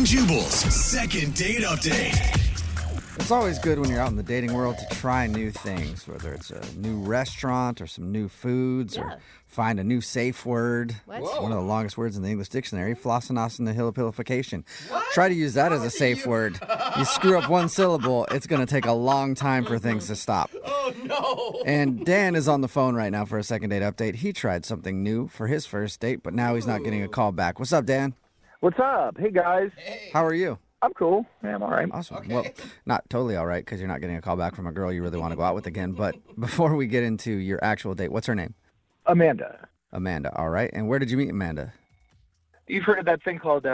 and Jubal's second date update. It's always good when you're out in the dating world to try new things, whether it's a new restaurant or some new foods or find a new safe word. What? It's one of the longest words in the English dictionary, flossinasinahilipilification. Try to use that as a safe word. You screw up one syllable, it's going to take a long time for things to stop. Oh, no. And Dan is on the phone right now for a second date update. He tried something new for his first date, but now he's not getting a call back. What's up, Dan? What's up? Hey, guys. How are you? I'm cool. Yeah, I'm all right. Awesome. Okay. Well, not totally all right because you're not getting a call back from a girl you really want to go out with again. But before we get into your actual date, what's her name? Amanda. Amanda. All right. And where did you meet Amanda? You've heard of that thing called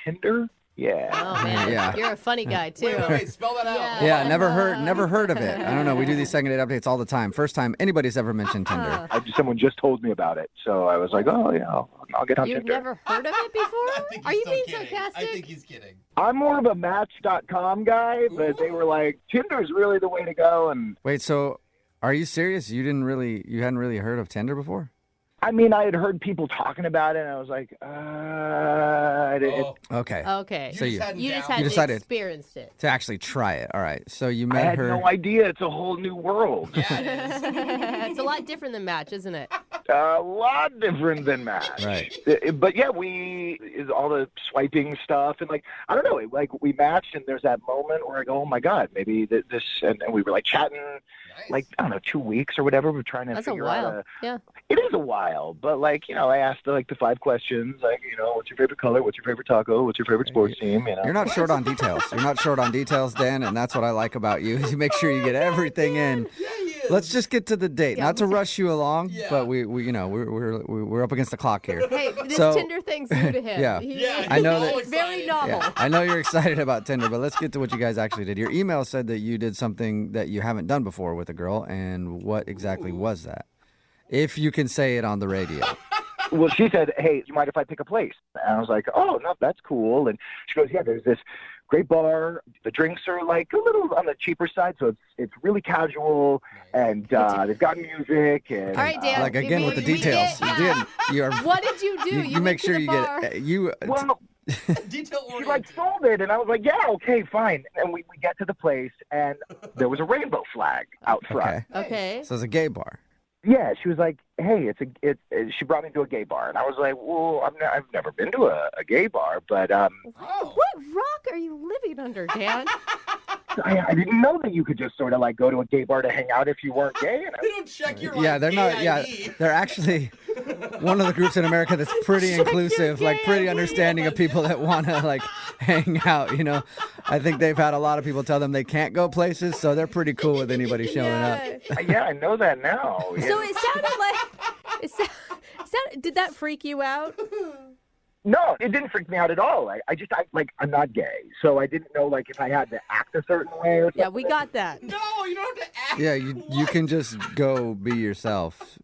Tinder? Yeah. Oh, man. Yeah. You're a funny guy, too. Wait, spell that out. Yeah, never heard of it. I don't know. We do these second date updates all the time. First time anybody's ever mentioned Tinder. Someone just told me about it, so I was like, oh, yeah, I'll get on You've Tinder. never heard of it before? I think Are he's you so being kidding. sarcastic? I think he's kidding. I'm more of a Match.com guy, but they were like, Tinder's really the way to go, and Wait, so are you serious? You hadn't really heard of Tinder before? I mean, I had heard people talking about it, and I was like, Oh, Okay. Okay. So you just You just down. You hadn't decided- experienced it. To actually try it. All right. So you I met had her. no idea. It's a whole new world. Yeah, it is. It's a lot different than Match, isn't it? A lot different than Match. Right. But yeah, is all the swiping stuff, and like, I don't know, like we matched, and there's that moment where I go, oh my God, maybe this, and we were like chatting, like, I don't know, 2 weeks or whatever. We're trying to That's a figure while. out. Yeah. It is a while, but like, I asked like the 5 questions, like, what's your favorite color? What's your favorite taco? What's your favorite sports team? You're not short on details. You're not short on details, Dan, and that's what I like about you. Is you make sure you get everything in. Yeah, he is. Let's just get to the date. Not to rush you along, Yeah. but we're up against the clock here. Hey, this So- Tinder thing's new to him. Yeah. Yeah, I know he's that- all It's very excited. novel. Yeah, I know you're excited about Tinder, but let's get to what you guys actually did. Your email said that you did something that you haven't done before with a girl, and what exactly was that? If you can say it on the radio. Well, she said, hey, do you mind if I pick a place? And I was like, oh, no, that's cool. And she goes, yeah, there's this great bar. The drinks are like a little on the cheaper side, so it's really casual, and they've got music. And, All right, Dan. Like, again, with the details. You're, What did you do? you make went to sure the you bar. get... You, well, Detail she oriented. like sold it, and I was like, yeah, okay, fine. And we get to the place, and there was a rainbow flag out front. okay. Okay. So it's a gay bar. Yeah, she was like, hey, she brought me to a gay bar, and I was like, well, I've never been to a gay bar, but Oh. What rock are you living under, Dan? I didn't know that you could just sort of like go to a gay bar to hang out if you weren't gay. And They don't check your Yeah, they're not... gay Yeah, ID. they're actually one of the groups in America that's pretty inclusive, like pretty understanding of people that want to like hang out, I think they've had a lot of people tell them they can't go places, so they're pretty cool with anybody showing up. yeah, I know that now. So it sounded like did that freak you out? No, it didn't freak me out at all. I'm not gay, so I didn't know like if I had to act a certain way or something. Yeah, we got that. No, you don't have to act. Yeah, you can just go be yourself.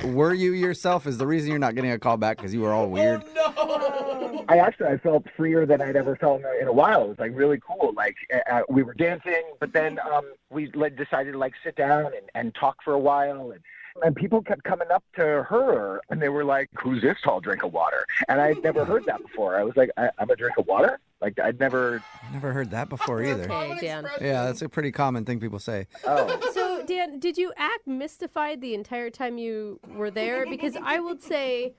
Were you yourself? Is the reason you're not getting a call back because you were all weird? Oh, no. I felt freer than I'd ever felt in a while. It was like really cool. Like we were dancing, but then we decided to like sit down and talk for a while, and people kept coming up to her, and they were like, who's this tall drink of water? And I'd never heard that before. I was like, I'm a drink of water? Like, I'd never... Never heard that before either. Okay, Dan. Yeah, that's a pretty common thing people say. Oh. So, Dan, did you act mystified the entire time you were there? Because I would say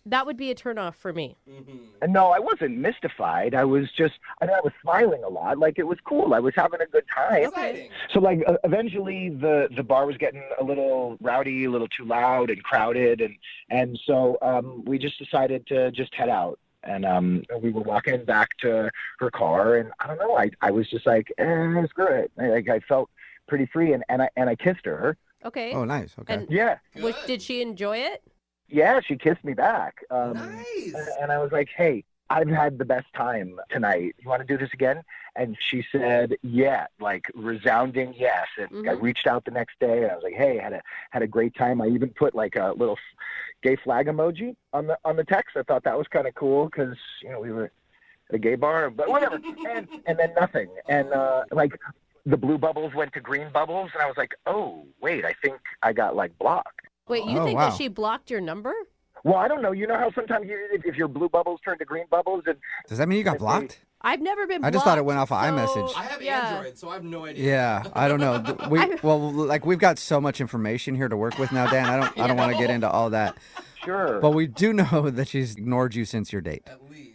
that would be a turnoff for me. And no, I wasn't mystified. I was smiling a lot. Like, it was cool. I was having a good time. Exciting. So, like, eventually the bar was getting a little rowdy, a little too loud and crowded. And so we just decided to just head out. And we were walking back to her car. And I don't know, I was just like, screw it. I felt pretty free. And I kissed her. Okay. Oh, nice. Okay. And Yeah. did she enjoy it? Yeah, she kissed me back. Nice. And I was like, hey, I've had the best time tonight. You want to do this again? And she said, yeah, like resounding yes. And I reached out the next day, and I was like, hey, had a great time. I even put like a little gay flag emoji on the text. I thought that was kind of cool because, we were at a gay bar, but whatever. and then nothing. And like the blue bubbles went to green bubbles, and I was like, oh, wait, I think I got like blocked. Wait, you Oh, think wow. that she blocked your number? Well, I don't know. You know how sometimes if your blue bubbles turn to green bubbles, and Does that mean you got blocked? I've never been I just thought it went off of iMessage. I have Yeah. Android, so I have no idea. Yeah, I don't know. We've got so much information here to work with now, Dan. I don't want to get into all that. Sure. But we do know that she's ignored you since your date. At least.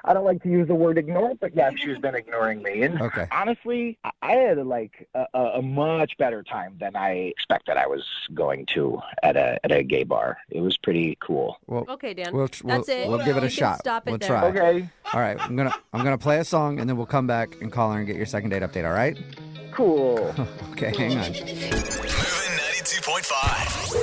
I don't like to use the word ignore, but yeah, she's been ignoring me. And Okay. honestly, I had a much better time than I expected I was going to at a gay bar. It was pretty cool. Well, Okay, Dan. That's it. We'll give it a You can shot. stop it We'll there. try. Okay, All right, I'm gonna play a song and then we'll come back and call her and get your second date update. All right? cool. Okay, hang on. Moving 92.5.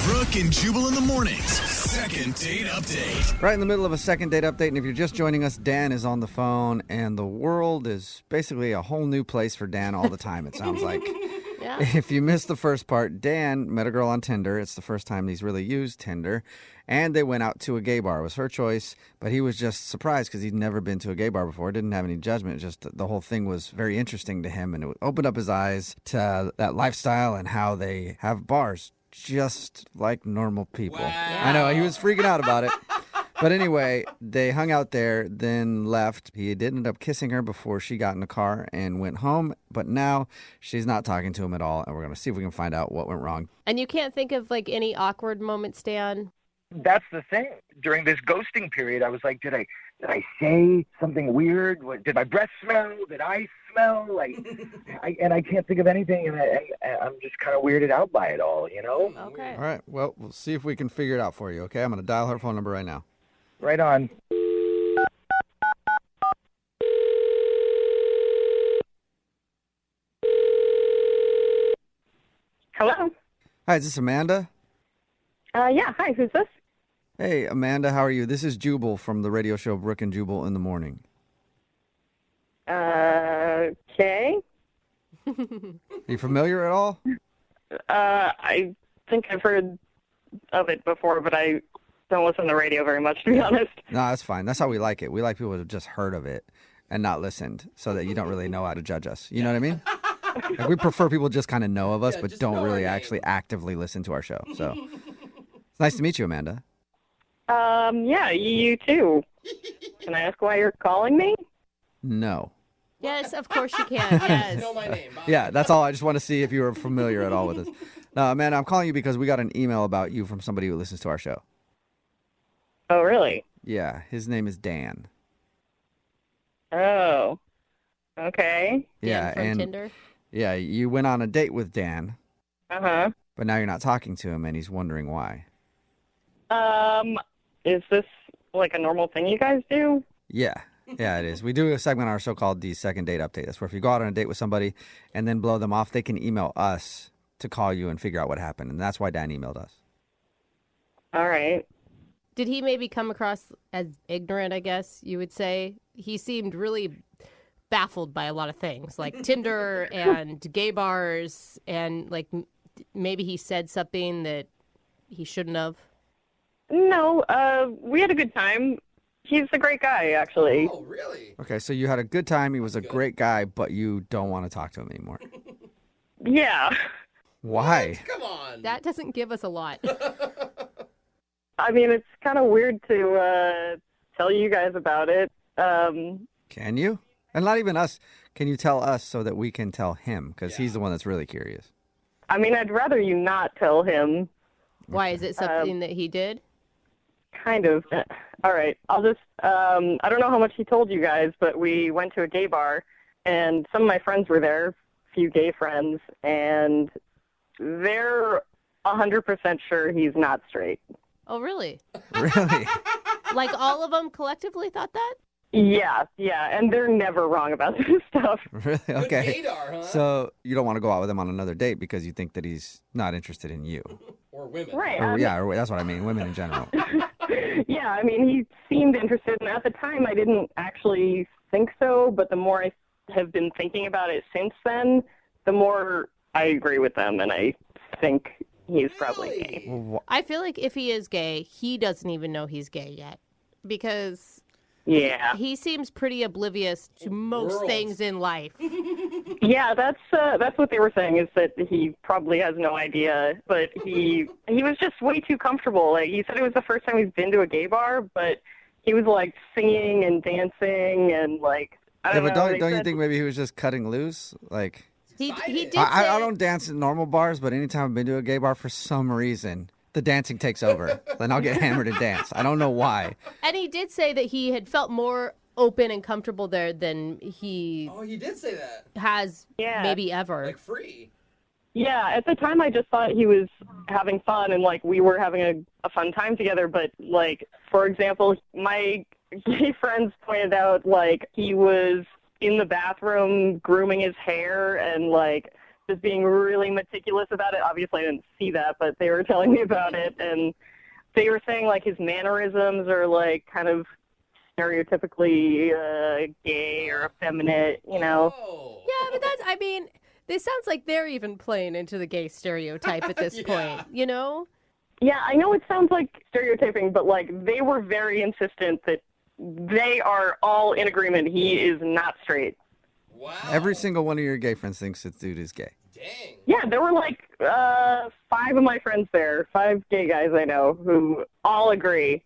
Brooke and Jubal in the mornings. Second date update. Right in the middle of a second date update, and if you're just joining us, Dan is on the phone, and the world is basically a whole new place for Dan all the time. It sounds like. Yeah. If you missed the first part, Dan met a girl on Tinder. It's the first time he's really used Tinder. And they went out to a gay bar. It was her choice, but he was just surprised because he'd never been to a gay bar before. Didn't have any judgment. Just the whole thing was very interesting to him, and it opened up his eyes to that lifestyle and how they have bars just like normal people. Wow. I know, he was freaking out about it. But anyway, they hung out there, then left. He did end up kissing her before she got in the car and went home. But now she's not talking to him at all. And we're going to see if we can find out what went wrong. And you can't think of like any awkward moments, Dan? That's the thing. During this ghosting period, I was like, did I say something weird? Did my breath smell? Did I smell? I can't think of anything, and I'm just kind of weirded out by it all, you know? Okay. All right. Well, we'll see if we can figure it out for you, okay? I'm going to dial her phone number right now. Right on. Hello. Hi, is this Amanda? Yeah. Hi. Who's this? Hey, Amanda, how are you? This is Jubal from the radio show Brooke and Jubal in the Morning. Okay. Are you familiar at all? I think I've heard of it before, but I don't listen to the radio very much, to be honest. No, that's fine. That's how we like it. We like people to have just heard of it and not listened so that you don't really know how to judge us. You know what I mean? Like, we prefer people just kind of know of us, Yeah, but just don't know our really name. actually actively listen to our show. So it's nice to meet you, Amanda. Yeah, you too. Can I ask why you're calling me? No. Yes, of course you can. Yes. You know my name. Bye. Yeah, that's all. I just want to see if you were familiar at all with us. No, Amanda, I'm calling you because we got an email about you from somebody who listens to our show. Oh, really? Yeah, his name is Dan. Oh. Okay. Yeah, Dan from and Tinder. yeah, you went on a date with Dan, Uh-huh. but now you're not talking to him, and he's wondering why. Is this like a normal thing you guys do? Yeah, it is. We do a segment on our show called the Second Date Update. That's where if you go out on a date with somebody and then blow them off, they can email us to call you and figure out what happened, and that's why Dan emailed us. All right. Did he maybe come across as ignorant, I guess you would say? He seemed really baffled by a lot of things, like Tinder and gay bars, and like maybe he said something that he shouldn't have. No, we had a good time. He's a great guy, actually. Oh, really? Okay, so you had a good time. He was a great guy, but you don't want to talk to him anymore. Yeah. Why? Come on. That doesn't give us a lot. I mean, it's kind of weird to tell you guys about it. Can you? And not even us. Can you tell us so that we can tell him? Because he's the one that's really curious. I mean, I'd rather you not tell him. Why? Is it something that he did? Kind of. All right. I'll just, I don't know how much he told you guys, but we went to a gay bar, and some of my friends were there, a few gay friends, and they're 100% sure he's not straight. Oh, really? Really? Like all of them collectively thought that? Yeah, and they're never wrong about this stuff. Really? Good Okay. gaydar, huh? So you don't want to go out with him on another date because you think that he's not interested in you. Or women. Right. Or that's what I mean, women in general. Yeah, I mean, he seemed interested, and at the time I didn't actually think so, but the more I have been thinking about it since then, the more I agree with them, and I think he's probably gay. Well, I feel like if he is gay, he doesn't even know he's gay yet. Because Yeah. he seems pretty oblivious to most World. things in life. Yeah, that's what they were saying, is that he probably has no idea, but he was just way too comfortable. Like, he said it was the first time he's been to a gay bar, but he was like singing and dancing and like I Yeah, don't but know. don't you said- think maybe he was just cutting loose? Like, He did I say, don't dance at normal bars, but anytime I've been to a gay bar, for some reason, the dancing takes over. Then I'll get hammered and dance. I don't know why. and he did say that he had felt more open and comfortable there than he Oh, he did say that. has Yeah. maybe ever. Like free. Yeah, at the time I just thought he was having fun and like we were having a fun time together. But like, for example, my gay friends pointed out like he was in the bathroom grooming his hair and like just being really meticulous about it. Obviously I didn't see that, but they were telling me about it. And they were saying like his mannerisms are like kind of stereotypically gay or effeminate, you know. Oh. Yeah, but that's, I mean, this sounds like they're even playing into the gay stereotype at this Yeah. point, you know? Yeah, I know it sounds like stereotyping, but like they were very insistent that they are all in agreement he is not straight. Wow. Every single one of your gay friends thinks this dude is gay. Dang. Yeah, there were like 5 of my friends there, 5 gay guys I know who all agree.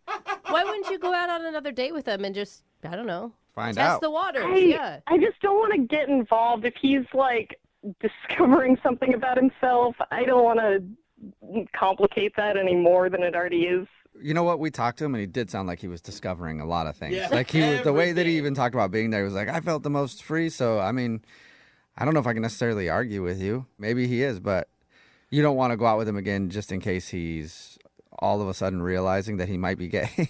Why wouldn't you go out on another date with him and just, I don't know, Find test out. the waters? Yeah. I just don't want to get involved if he's like discovering something about himself. I don't want to complicate that any more than it already is. You know what? We talked to him, and he did sound like he was discovering a lot of things. Yeah, Like he was, the way that he everything. even talked about being there, he was like, I felt the most free. So I mean, I don't know if I can necessarily argue with you. Maybe he is, but you don't want to go out with him again just in case he's all of a sudden realizing that he might be gay.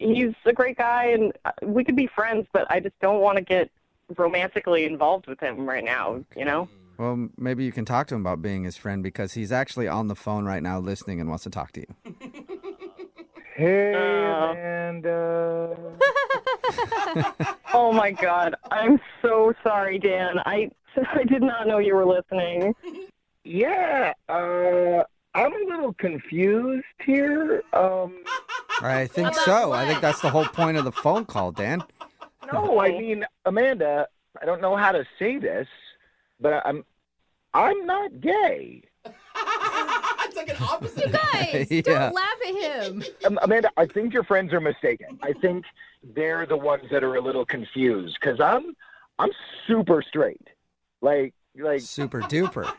He's a great guy and we could be friends, but I just don't want to get romantically involved with him right now, you know? Well, maybe you can talk to him about being his friend because he's actually on the phone right now listening and wants to talk to you. Hey, Amanda. Oh my God, I'm so sorry, Dan. I did not know you were listening. Yeah, I'm a little confused here. I think so. I think that's the whole point of the phone call, Dan. No, I mean, Amanda, I don't know how to say this, but I'm not gay. It's like an opposite. Guys, Yeah. don't laugh at him. Amanda, I think your friends are mistaken. I think they're the ones that are a little confused because I'm super straight. Like Super duper.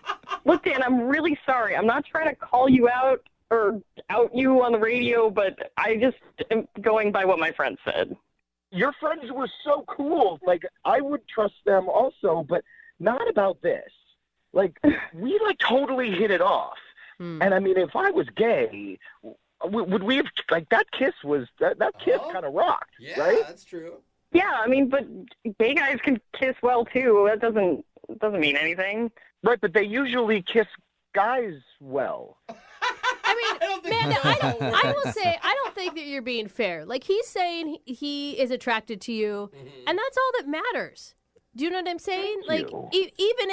Look, Dan, I'm really sorry. I'm not trying to call you out or out you on the radio, but I just am going by what my friends said. your friends were so cool. Like I would trust them also, but not about this. Like we like totally hit it off. And I mean, if I was gay, would we have like that kiss was that kiss kind of rocked, Yeah, right? that's true. Yeah, I mean, but gay guys can kiss well too. That doesn't mean anything. Right, but they usually kiss guys well. I don't mean, think Amanda, so. I will say, I don't think that you're being fair. Like, he's saying he is attracted to you, and that's all that matters. Do you know what I'm saying? Like, even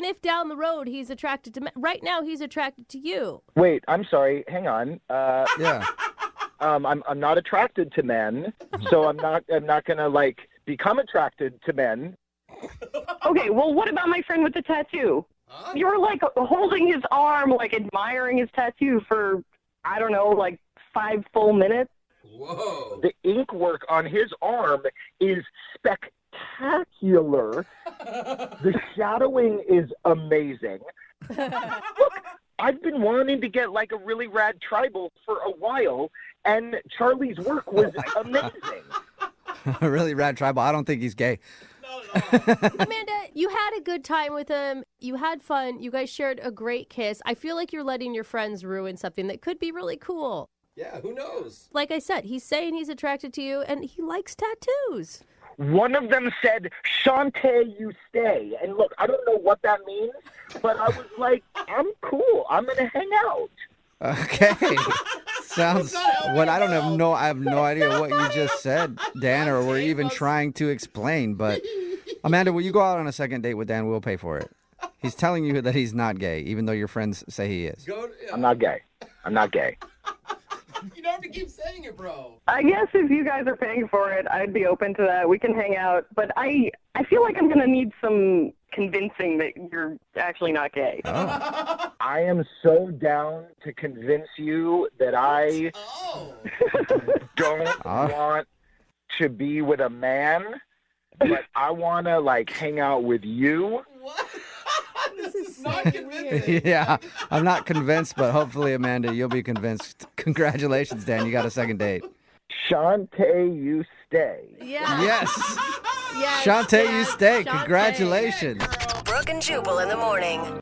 if down the road he's attracted to men, right now he's attracted to you. Wait, I'm sorry. Hang on. Yeah. I'm not attracted to men, so I'm not gonna like become attracted to men. Okay, well, what about my friend with the tattoo? Huh? You were like holding his arm, like admiring his tattoo for, I don't know, like 5 full minutes. Whoa. The ink work on his arm is spectacular. The shadowing is amazing. Look, I've been wanting to get like a really rad tribal for a while, and Charlie's work was amazing. Really rad tribal. I don't think he's gay. Amanda, you had a good time with him. You had fun. You guys shared a great kiss. I feel like you're letting your friends ruin something that could be really cool. Yeah, who knows? Like I said, he's saying he's attracted to you, and he likes tattoos. One of them said, "Shantae, you stay." And look, I don't know what that means, but I was like, I'm cool. I'm going to hang out. Okay. Sounds not helping what I don't out. have no I have no idea what you just said, Dan, or were even trying to explain, but Amanda, will you go out on a second date with Dan? We'll pay for it. He's telling you that he's not gay, even though your friends say he is. Go. I'm not gay. I'm not gay. You don't have to keep saying it, bro. I guess if you guys are paying for it, I'd be open to that. We can hang out. But I feel like I'm going to need some convincing that you're actually not gay. Oh. I am so down to convince you that I Oh. don't want to be with a man, but I want to, like, hang out with you. What? This is not convincing. Yeah, I'm not convinced, but hopefully, Amanda, you'll be convinced. Congratulations, Dan. You got a second date. Shantae, you stay. Yeah. Yes. Yes, Shantae, you yes, stay. Shantae. Congratulations. Brooke and Jubal in the morning.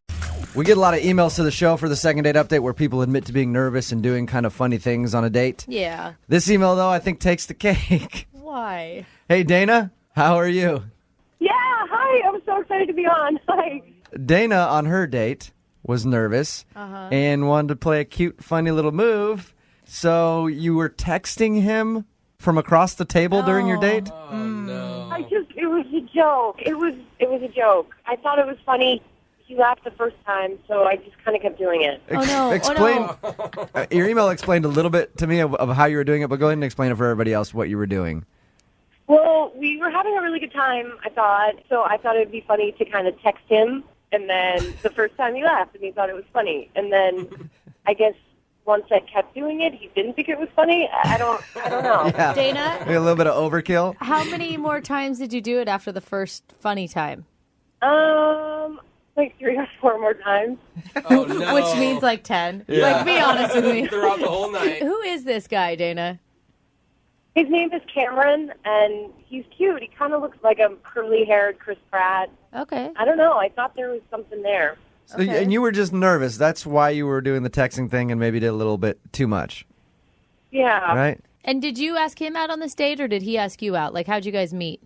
We get a lot of emails to the show for the second date update where people admit to being nervous and doing kind of funny things on a date. Yeah. This email, though, I think takes the cake. Why? Hey, Dana, how are you? Yeah, hi. I'm so excited to be on. Hi. Dana, on her date, was nervous and wanted to play a cute, funny little move. So you were texting him from across the table during your date? Oh, no. It was a joke. It was a joke. I thought it was funny. He laughed the first time, so I just kind of kept doing it. Oh, no. Explain. Oh, no. Your email explained a little bit to me of how you were doing it, but go ahead and explain it for everybody else what you were doing. Well, we were having a really good time, I thought, so I thought it would be funny to kind of text him, and then the first time he laughed, and he thought it was funny. And then I guess once I kept doing it, he didn't think it was funny. I don't know. Yeah. Dana, Maybe a little bit of overkill. how many more times did you do it after the first funny time? Like 3 or 4 more times. Oh, no. Which means like 10. Yeah. Like, be honest with me. Throughout the whole night. Who is this guy, Dana? His name is Cameron, and he's cute. He kind of looks like a curly-haired Chris Pratt. Okay. I don't know. I thought there was something there. So, and you were just nervous. That's why you were doing the texting thing and maybe did a little bit too much, Yeah. right? And did you ask him out on this date, or did he ask you out? Like, how'd you guys meet?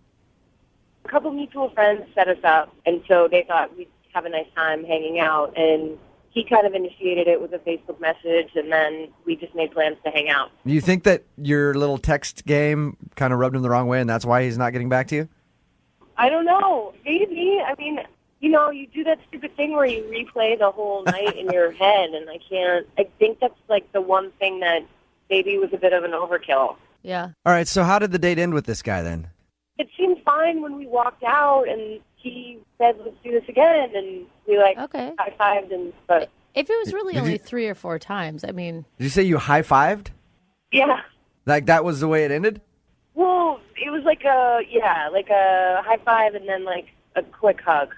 A couple mutual friends set us up, and so they thought we'd have a nice time hanging out, and he kind of initiated it with a Facebook message, and then we just made plans to hang out. Do you think that your little text game kind of rubbed him the wrong way and that's why he's not getting back to you? I don't know. Maybe. I mean, you know, you do that stupid thing where you replay the whole night in your head, and I think that's like the one thing that maybe was a bit of an overkill. Yeah. All right, so how did the date end with this guy then? It seemed fine when we walked out, and he said, let's do this again, and we Okay. high-fived, but If it was really Did only you- 3 or 4 times, I mean, Did you say you high-fived? yeah. Like that was the way it ended? Well, it was like a high five and then like a quick hug.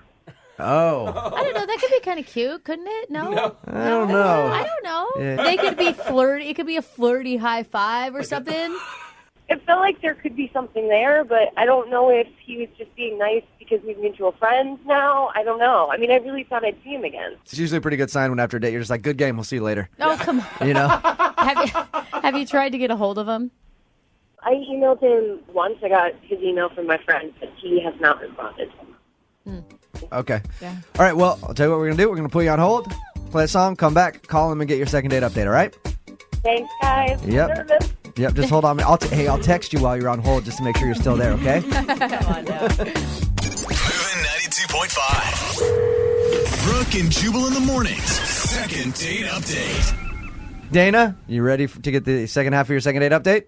Oh. I don't know. That could be kind of cute, couldn't it? No? I don't know. I don't know. Yeah. They could be flirty. It could be a flirty high five or something. It felt like there could be something there, but I don't know if he was just being nice because we're mutual friends now. I don't know. I mean, I really thought I'd see him again. It's usually a pretty good sign when after a date you're just like, good game, we'll see you later. Oh, come on. You know? Have you tried to get a hold of him? I emailed him once. I got his email from my friend, but he has not responded. Okay. Yeah. All right, well, I'll tell you what we're going to do. We're going to put you on hold, play a song, come back, call him, and get your second date update, all right? Thanks, guys. Yep. Nervous. Yep, just hold on. I'll text you while you're on hold just to make sure you're still there, okay? Come on now. Moving 92.5. Brooke and Jubal in the mornings. Second date update. Dana, you ready to get the second half of your second date update?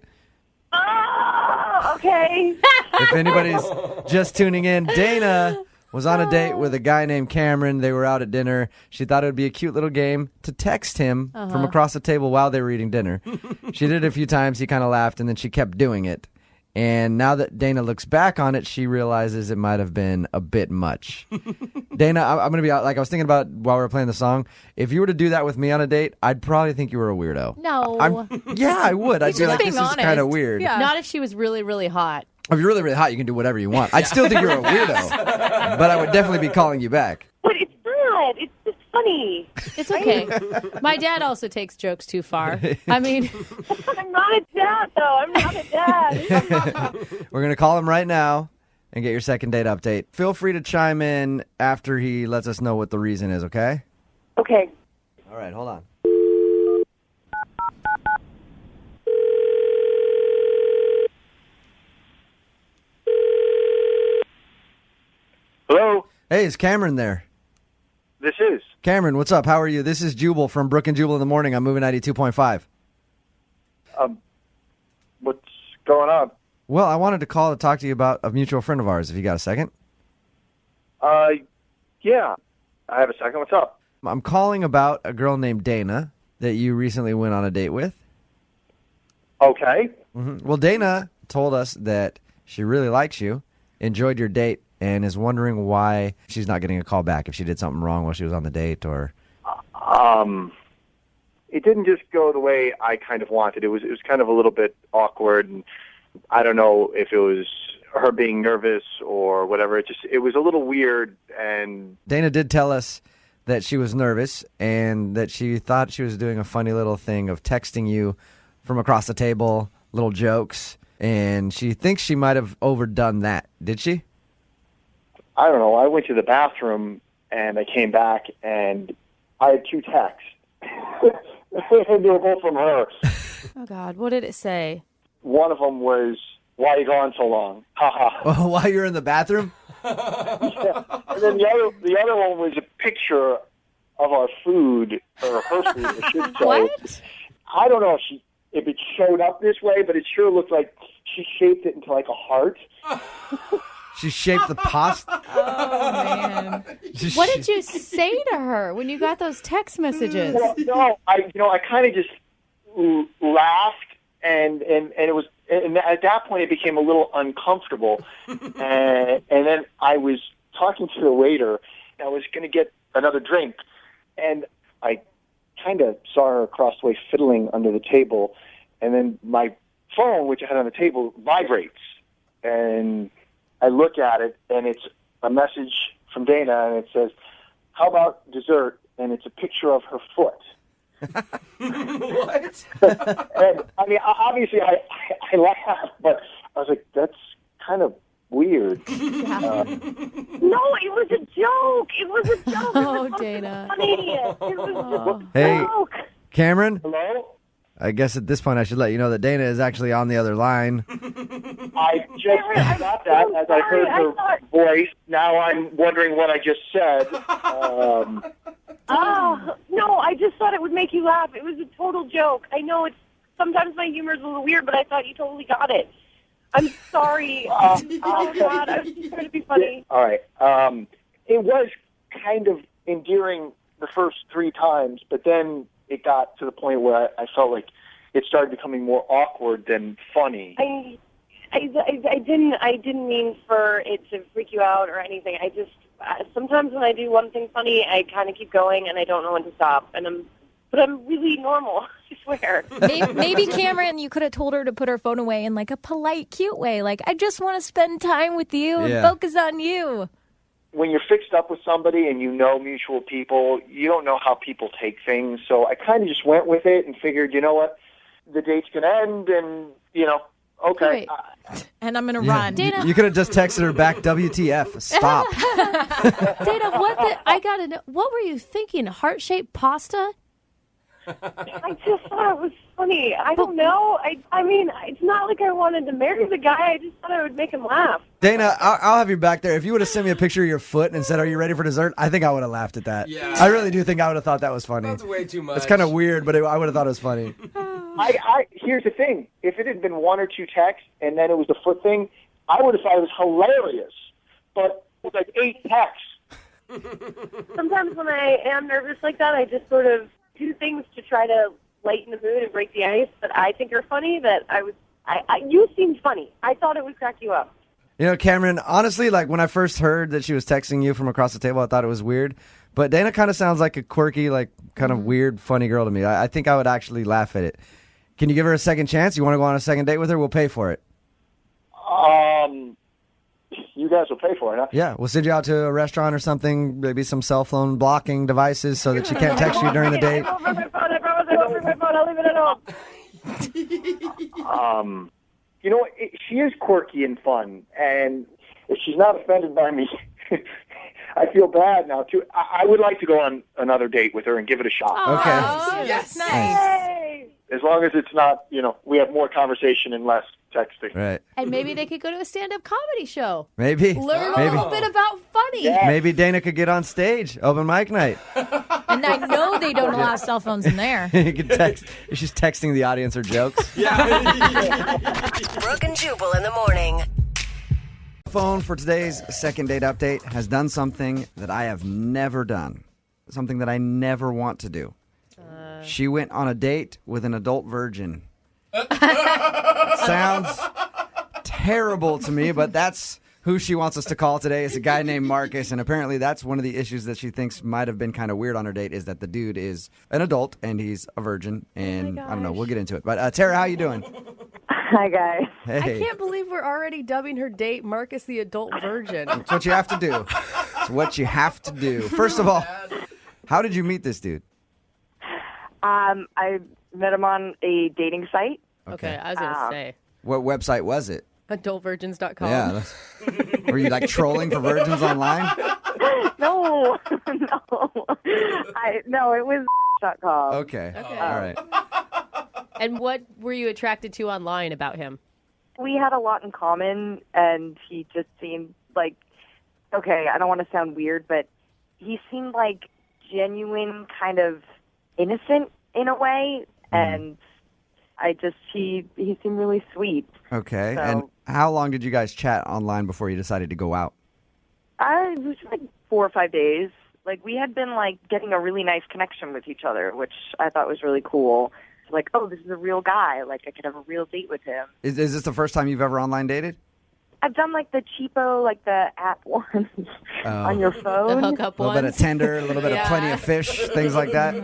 Oh, okay. If anybody's just tuning in, Dana was on a date with a guy named Cameron. They were out at dinner. She thought it would be a cute little game to text him from across the table while they were eating dinner. She did it a few times. He kind of laughed, and then she kept doing it. And now that Dana looks back on it, she realizes it might have been a bit much. Dana, I'm going to be out. Like I was thinking about while we were playing the song. If you were to do that with me on a date, I'd probably think you were a weirdo. No. Yeah, I would. I'd be just like, being this is honest. kind of weird. Yeah. Not if she was really, really hot. If you're really, really hot, you can do whatever you want. I'd still think you're a weirdo, but I would definitely be calling you back. But it's not. It's just funny. It's okay. My dad also takes jokes too far. I mean, I'm not a dad, though. I'm not a dad. We're going to call him right now and get your second date update. Feel free to chime in after he lets us know what the reason is, okay? Okay. All right, hold on. Hello, Hey, is Cameron there? this is. Cameron, what's up? How are you? This is Jubal from Brooke and Jubal in the morning. I'm moving 92.5. What's going on? Well, I wanted to call to talk to you about a mutual friend of ours, if you got a second. Yeah, I have a second. What's up? I'm calling about a girl named Dana that you recently went on a date with. Okay. Well, Dana told us that she really likes you, enjoyed your date, and is wondering why she's not getting a call back, if she did something wrong while she was on the date or... It didn't just go the way I kind of wanted. It was kind of a little bit awkward, and I don't know if it was her being nervous or whatever. It was a little weird. And Dana did tell us that she was nervous and that she thought she was doing a funny little thing of texting you from across the table, little jokes, and she thinks she might have overdone that. Did she? I don't know. I went to the bathroom and I came back and I had 2 texts. And they were both from her. Oh, God. What did it say? One of them was, "Why are you gone so long? Ha ha." While you're in the bathroom? Yeah. And then the other one was a picture of our food, or her food, I should say. What? I don't know if it showed up this way, but it sure looked like she shaped it into like a heart. She shaped the pasta. Oh, man. What did you say to her when you got those text messages? Well, no, I kind of just laughed, and it was, and at that point it became a little uncomfortable, and then I was talking to the waiter. I was going to get another drink, and I kind of saw her across the way fiddling under the table, and then my phone, which I had on the table, vibrates, and I look at it, and it's a message from Dana, and it says, "How about dessert?" And it's a picture of her foot. What? And I mean, obviously, I laughed, but I was like, "That's kind of weird." No, it was a joke. It was a joke. Oh, Dana. Funny. It was a Hey, joke. Cameron, Hello? I guess at this point I should let you know that Dana is actually on the other line. I just got that as I heard her voice. Now I'm wondering what I just said. No, I just thought it would make you laugh. It was a total joke. I know sometimes my humor is a little weird, but I thought you totally got it. I'm sorry. Oh, God, I was just trying to be funny. All right. It was kind of endearing the first 3 times, but then it got to the point where I felt like it started becoming more awkward than funny. I didn't mean for it to freak you out or anything. I just sometimes when I do one thing funny, I kind of keep going and I don't know when to stop. But I'm really normal. I swear. Maybe Cameron, you could have told her to put her phone away in like a polite, cute way. Like, I just want to spend time with you and focus on you. When you're fixed up with somebody and you know mutual people, you don't know how people take things. So I kind of just went with it and figured, you know what, the date's going to end and, okay. And I'm going to run. Dana, You could have just texted her back, WTF, stop. Dana, I got to know, what were you thinking? Heart-shaped pasta? I just thought it was funny. I don't know. I mean, it's not like I wanted to marry the guy. I just thought I would make him laugh. Dana, I'll have you back there. If you would have sent me a picture of your foot and said, "Are you ready for dessert?" I think I would have laughed at that. Yeah. I really do think I would have thought that was funny. That's way too much. It's kind of weird, but I would have thought it was funny. Here's the thing. If it had been 1 or 2 texts and then it was the foot thing, I would have thought it was hilarious. But it was like 8 texts. Sometimes when I am nervous like that, I just sort of do things to try to lighten the mood and break the ice that I think are funny. You seemed funny. I thought it would crack you up. Cameron, honestly, like when I first heard that she was texting you from across the table, I thought it was weird. But Dana kind of sounds like a quirky, like kind of weird, funny girl to me. I think I would actually laugh at it. Can you give her a second chance? You want to go on a second date with her? We'll pay for it. You guys will pay for it, huh? Yeah, we'll send you out to a restaurant or something, maybe some cell phone blocking devices so that she can't text you during the date. I won't bring my phone. I promise I won't bring my phone. I'll leave it at home. You know what? She is quirky and fun, and if she's not offended by me, I feel bad now, too. I would like to go on another date with her and give it a shot. Okay. Oh, Yes. nice. Hey. As long as it's not, we have more conversation and less texting. Right. And maybe they could go to a stand-up comedy show. Maybe. Learn a Maybe. little bit about funny. Yeah. Maybe Dana could get on stage, open mic night. And I know they don't allow cell phones in there. You could text. She's texting the audience her jokes. Brooke and Jubal in the morning. Phone for today's second date update has done something that I have never done. Something that I never want to do. She went on a date with an adult virgin. terrible to me, but that's who she wants us to call today. Is a guy named Marcus, and apparently that's one of the issues that she thinks might have been kind of weird on her date is that the dude is an adult and he's a virgin, and I don't know. We'll get into it. But Tara, how you doing? Hi, guys. I Hey, can't believe we're already dubbing her date Marcus the adult virgin. it's what you have to do. It's what you have to do. First of all, how did you meet this dude? I met him on a dating site. Okay, I was going to say. What website was it? Adultvirgins.com. Yeah. Were you like trolling for virgins online? No, no, it was .com. Okay. All right. And what were you attracted to online about him? We had a lot in common, and he just seemed like, okay, I don't want to sound weird, but he seemed like genuine, kind of innocent in a way, and he seemed really sweet. Okay. So, And how long did you guys chat online before you decided to go out? it was like 4 or 5 days. Like, we had been, like, getting a really nice connection with each other, which I thought was really cool. Like, oh, this is a real guy. Like, I could have a real date with him. Is this the first time you've ever online dated? I've done, like, the cheapo, like, the app ones on your phone. The hookup A little ones? bit of Tinder, a little bit of Plenty of Fish, things like that.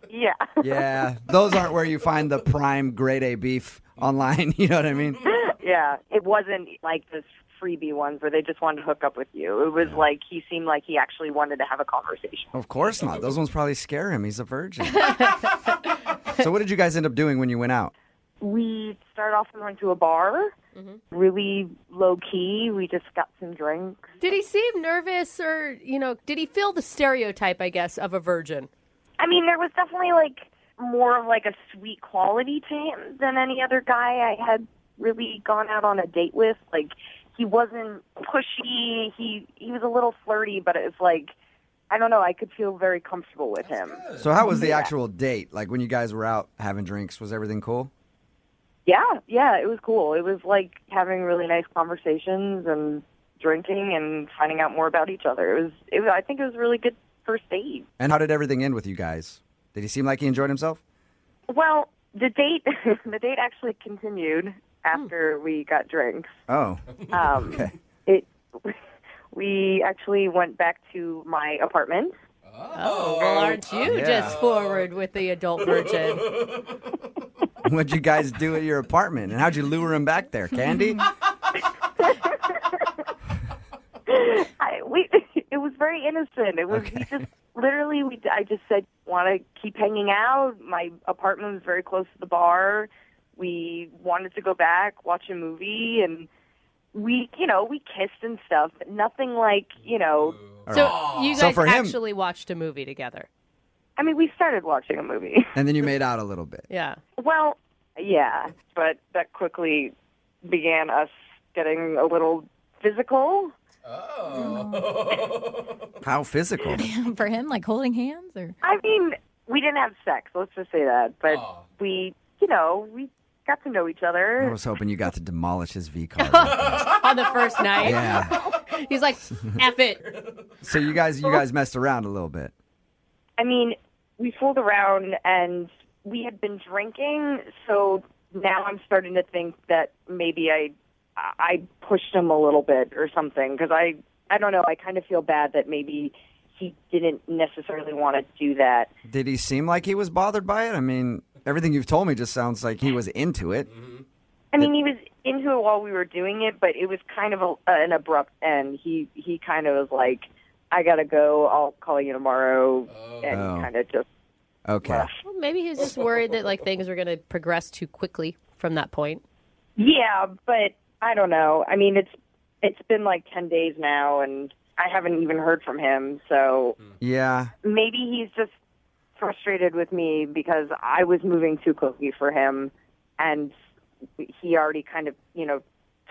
Yeah. Yeah. Those aren't where you find the prime grade A beef online. You know what I mean? Yeah. It wasn't like this freebie ones where they just wanted to hook up with you. It was like he seemed like he actually wanted to have a conversation. Of course not. Those ones probably scare him. He's a virgin. So what did you guys end up doing when you went out? We started off and went to a bar, really low key. We just got some drinks. Did he seem nervous or, did he feel the stereotype, I guess, of a virgin? I mean, there was definitely like more of like a sweet quality to him than any other guy I had really gone out on a date with. Like, he wasn't pushy. He was a little flirty, but it was like, I don't know, I could feel very comfortable with him. So how was the actual date? Like when you guys were out having drinks, was everything cool? Yeah, it was cool. It was like having really nice conversations and drinking and finding out more about each other. I think it was a really good first date. And how did everything end with you guys? Did he seem like he enjoyed himself? Well, the date actually continued after we got drinks. Oh, okay. We actually went back to my apartment. Oh, well, aren't you just forward with the adult virgin? What'd you guys do at your apartment? And how'd you lure him back there? Candy? It was very innocent. It was Okay. we just literally I just said want to keep hanging out. My apartment was very close to the bar. We wanted to go back, watch a movie, and we kissed and stuff, but nothing like. So you So guys for him- actually watched a movie together? I mean, we started watching a movie. And then you made out a little bit. Yeah. Well, yeah, but that quickly began us getting a little physical. How physical? For him, like holding hands or? I mean, we didn't have sex, let's just say that, but we got to know each I other. was hoping you got to demolish his V card. On the first night? Yeah. He's like, F it. So you guys messed around a little bit. I mean, we fooled around and we had been drinking, so now I'm starting to think that maybe I pushed him a little bit or something, because I don't know, I kind of feel bad that maybe he didn't necessarily want to do that. Did he seem like he was bothered by it? I mean, everything you've told me just sounds like he was into it. I mean, he was into it while we were doing it, but it was kind of an abrupt end. He kind of was like, I got to go, I'll call you tomorrow, and kind of just Okay. left. Well, maybe he was just worried that things were going to progress too quickly from that point. Yeah, but I don't know. I mean, it's been like 10 days now, and I haven't even heard from him, so Yeah. maybe he's just frustrated with me because I was moving too quickly for him, and he already kind of,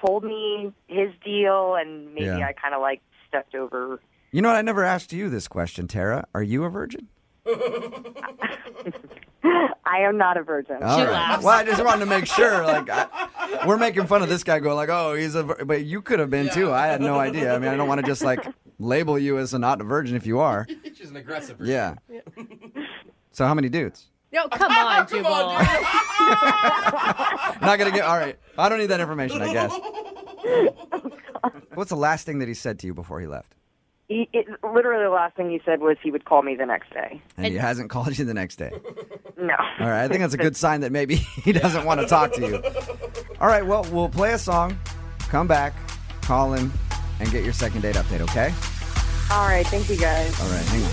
told me his deal, and maybe Yeah. I kind of stepped over. You know what? I never asked you this question, Tara. Are you a virgin? I am not a virgin. All right. laughs. Well, I just wanted to make sure. We're making fun of this guy going he's but you could have been too. I had no idea. I mean, I don't want to just label you as not a virgin if you are. She's an aggressive. Yeah. So how many dudes? No, come on, Come Jubal. on, dude. Not gonna get. All right. I don't need that information, I guess. What's the last thing that he said to you before he left? Literally the last thing he said was he would call me the next day. And he hasn't called you the next day. No. All right. I think that's a good sign that maybe he doesn't want to talk to you. All right. Well, we'll play a song, come back, call him, and get your second date update, okay? All right. Thank you, guys. All right. Hang on.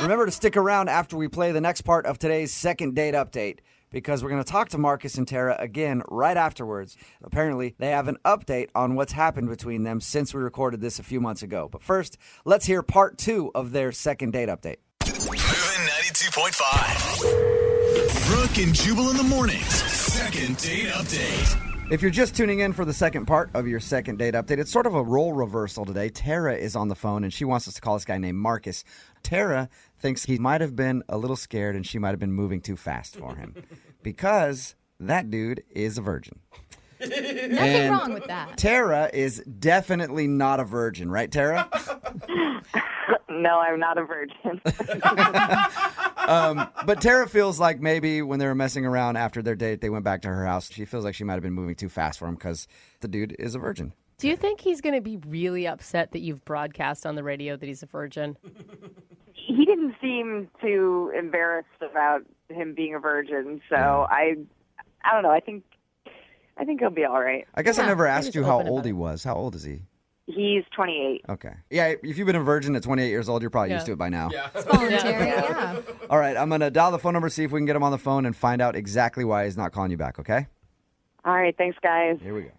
Remember to stick around after we play the next part of today's second date update, because we're going to talk to Marcus and Tara again right afterwards. Apparently, they have an update on what's happened between them since we recorded this a few months ago. But first, let's hear part 2 of their second date update. Moving 92.5. Brooke and Jubal in the mornings. Second date update. If you're just tuning in for the second part of your second date update, it's sort of a role reversal today. Tara is on the phone, and she wants us to call this guy named Marcus. Tara thinks he might have been a little scared and she might have been moving too fast for him because that dude is a virgin. Nothing wrong with that. Tara is definitely not a virgin, right, Tara? No, I'm not a virgin. But Tara feels like maybe when they were messing around after their date, they went back to her house. She feels like she might have been moving too fast for him because the dude is a virgin. Do you think he's going to be really upset that you've broadcast on the radio that he's a virgin? He didn't seem too embarrassed about him being a virgin, so I don't know. I think he'll be all right. I guess I Yeah, never he asked was you how open old about he it. was. How old is he? He's 28. Okay. Yeah, if you've been a virgin at 28 years old, you're probably used to it by now. Yeah. Voluntary, yeah. All right, I'm going to dial the phone number, see if we can get him on the phone and find out exactly why he's not calling you back, okay? All right. Thanks, guys. Here we go.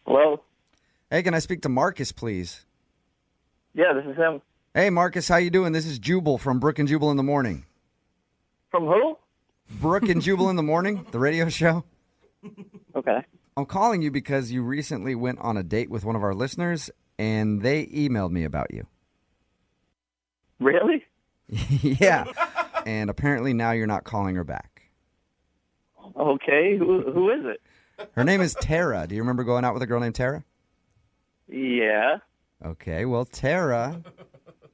Hello? Hey, can I speak to Marcus, please? Yeah, this is him. Hey, Marcus, how you doing? This is Jubal from Brooke and Jubal in the Morning. From who? Brooke and Jubal in the Morning, the radio show. Okay. I'm calling you because you recently went on a date with one of our listeners, and they emailed me about you. Really? Yeah. And apparently now you're not calling her back. Okay. Who is it? Her name is Tara. Do you remember going out with a girl named Tara? Yeah. Okay, well, Tara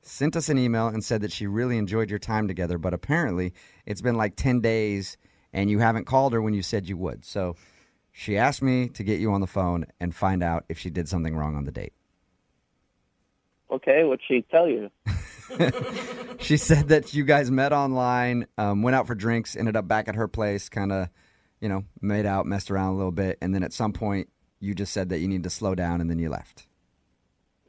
sent us an email and said that she really enjoyed your time together, but apparently it's been like 10 days and you haven't called her when you said you would. So she asked me to get you on the phone and find out if she did something wrong on the date. Okay, what'd she tell you? She said that you guys met online, went out for drinks, ended up back at her place, kind of, made out, messed around a little bit, and then at some point you just said that you need to slow down and then you left.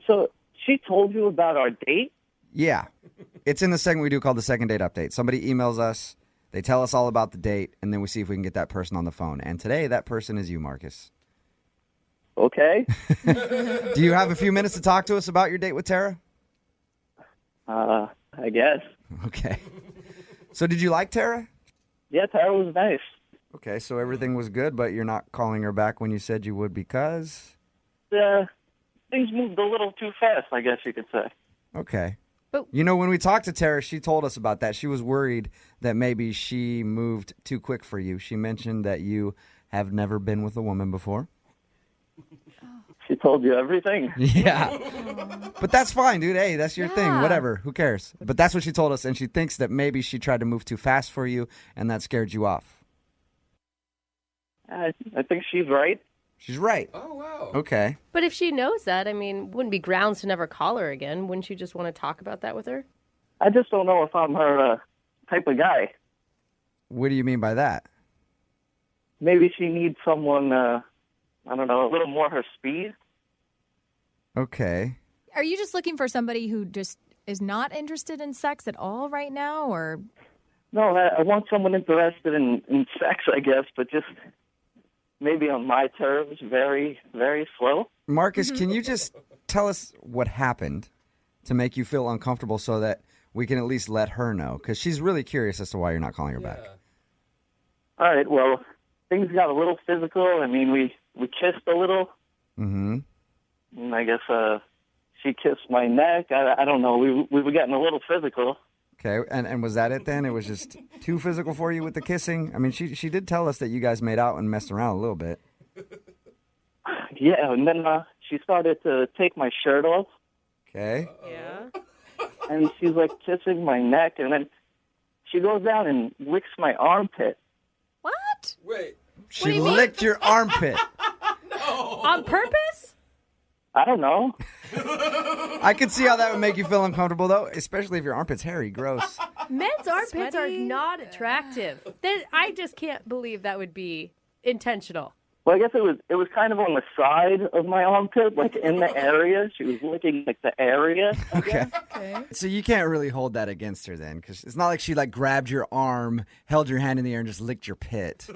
So she told you about our date? Yeah. It's in the segment we do called the second date update. Somebody emails us, they tell us all about the date, and then we see if we can get that person on the phone. And today that person is you, Marcus. Okay. Do you have a few minutes to talk to us about your date with Tara? I guess. Okay. So did you like Tara? Yeah, Tara was nice. Okay, so everything was good, but you're not calling her back when you said you would because? Things moved a little too fast, I guess you could say. Okay. But- when we talked to Tara, she told us about that. She was worried that maybe she moved too quick for you. She mentioned that you have never been with a woman before. She told you everything. Yeah. But that's fine, dude. Hey, that's your thing. Yeah. Whatever. Who cares? But that's what she told us, and she thinks that maybe she tried to move too fast for you, and that scared you off. I think she's right. She's right. Oh, wow. Okay. But if she knows that, wouldn't be grounds to never call her again. Wouldn't you just want to talk about that with her? I just don't know if I'm her type of guy. What do you mean by that? Maybe she needs someone, I don't know, a little more her speed. Okay. Are you just looking for somebody who just is not interested in sex at all right now, or? No, I want someone interested in sex, I guess, but just maybe on my terms, very, very slow. Marcus, can you just tell us what happened to make you feel uncomfortable so that we can at least let her know? Because she's really curious as to why you're not calling her back. All right, well, things got a little physical. We kissed a little. Mm-hmm. And I guess she kissed my neck. I don't know. We were getting a little physical. Okay, and was that it then? It was just too physical for you with the kissing? She did tell us that you guys made out and messed around a little bit. Yeah, and then she started to take my shirt off, Okay. Yeah. and she's like kissing my neck, and then she goes down and licks my armpit. What? Wait. She licked your armpit. On purpose? I don't know. I could see how that would make you feel uncomfortable, though, especially if your armpit's hairy. Gross. Men's armpits are Sweaty. not attractive. I just can't believe that would be intentional. Well, I guess it was kind of on the side of my armpit, like in the area. She was licking like the area. Okay. So you can't really hold that against her then, because it's not like she like grabbed your arm, held your hand in the air, and just licked your pit.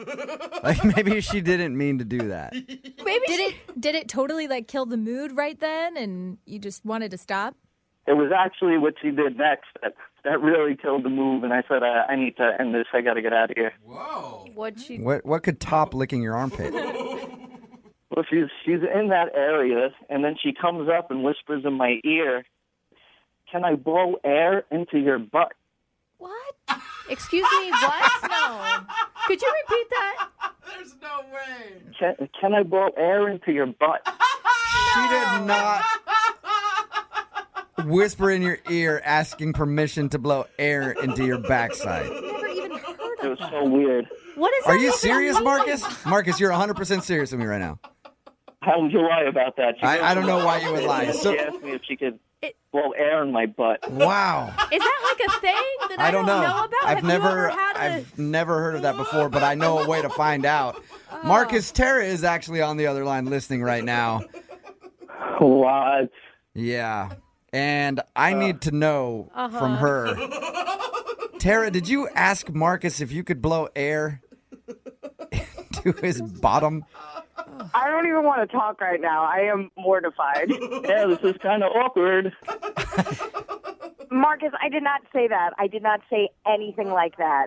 Like maybe she didn't mean to do that. Maybe did it totally like kill the mood right then, and you just wanted to stop? It was actually what she did next that really killed the move, and I said, I need to end this. I got to get out of here. Whoa. What could top licking your armpit? Well, she's in that area, and then she comes up and whispers in my ear, "Can I blow air into your butt?" What? Excuse me, what? No. Could you repeat that? There's no way. Can I blow air into your butt? She did not whisper in your ear asking permission to blow air into your backside. Never even heard It of was that. so weird. What is Are that you even serious, mean? Marcus? Marcus, you're 100% serious with me right now. How would you lie about that? I don't know why you would lie. So, She asked me if she could blow air in my butt. wow. Is that like a thing that I don't know. about? I've Have never you ever had I've never heard of that before, but I know a way to find out. Marcus, Tara is actually on the other line listening right now. What? Yeah. And I need to know from her. Tara, did you ask Marcus if you could blow air into his bottom? I don't even want to talk right now. I am mortified. Yeah, this is kind of awkward. Marcus, I did not say that. I did not say anything like that.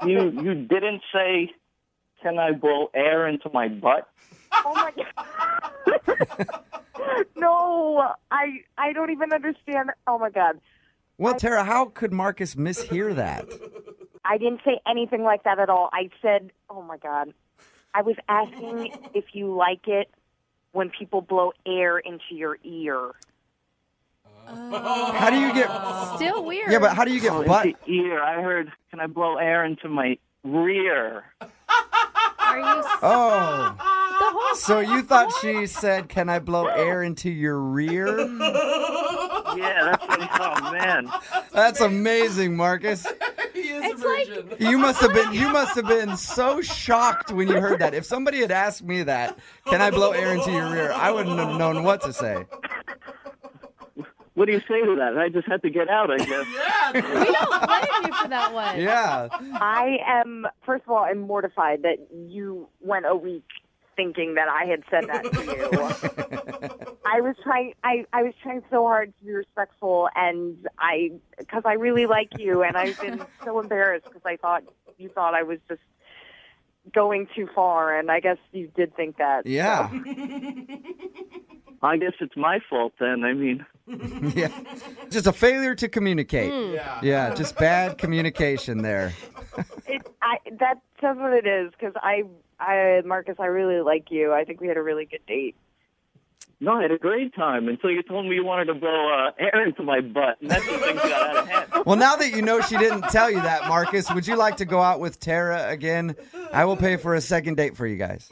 You didn't say, "Can I blow air into my butt?" Oh my God. No, I don't even understand. Oh my God. Well, Tara, how could Marcus mishear that? I didn't say anything like that at all. I said, oh my God. I was asking if you like it when people blow air into your ear. How do you get... Still weird. Yeah, but how do you get butt... Into ear. I heard, "Can I blow air into my rear?" Are you Oh. the whole So you thought she said, "Can I blow air into your rear?" Yeah, that's what, oh man. That's amazing, Marcus. He is It's a like- virgin. You must have been so shocked when you heard that. If somebody had asked me that, "Can I blow air into your rear?" I wouldn't have known what to say. What do you say to that? I just had to get out, I guess. We don't blame you for that one. Yeah. I am, first of all, I'm mortified that you went a week thinking that I had said that to you. I was trying so hard to be respectful, and because I really like you, and I've been so embarrassed because I thought you thought I was just going too far, and I guess you did think that. Yeah. I guess it's my fault then. I mean, Yeah. Just a failure to communicate. Yeah. Yeah, just bad communication there. That says what it is, because Marcus, I really like you. I think we had a really good date. no, I had a great time until you told me you wanted to blow air into my butt, and that's when things got out of hand. Well, now that you know she didn't tell you that, Marcus, would you like to go out with Tara again? I will pay for a second date for you guys.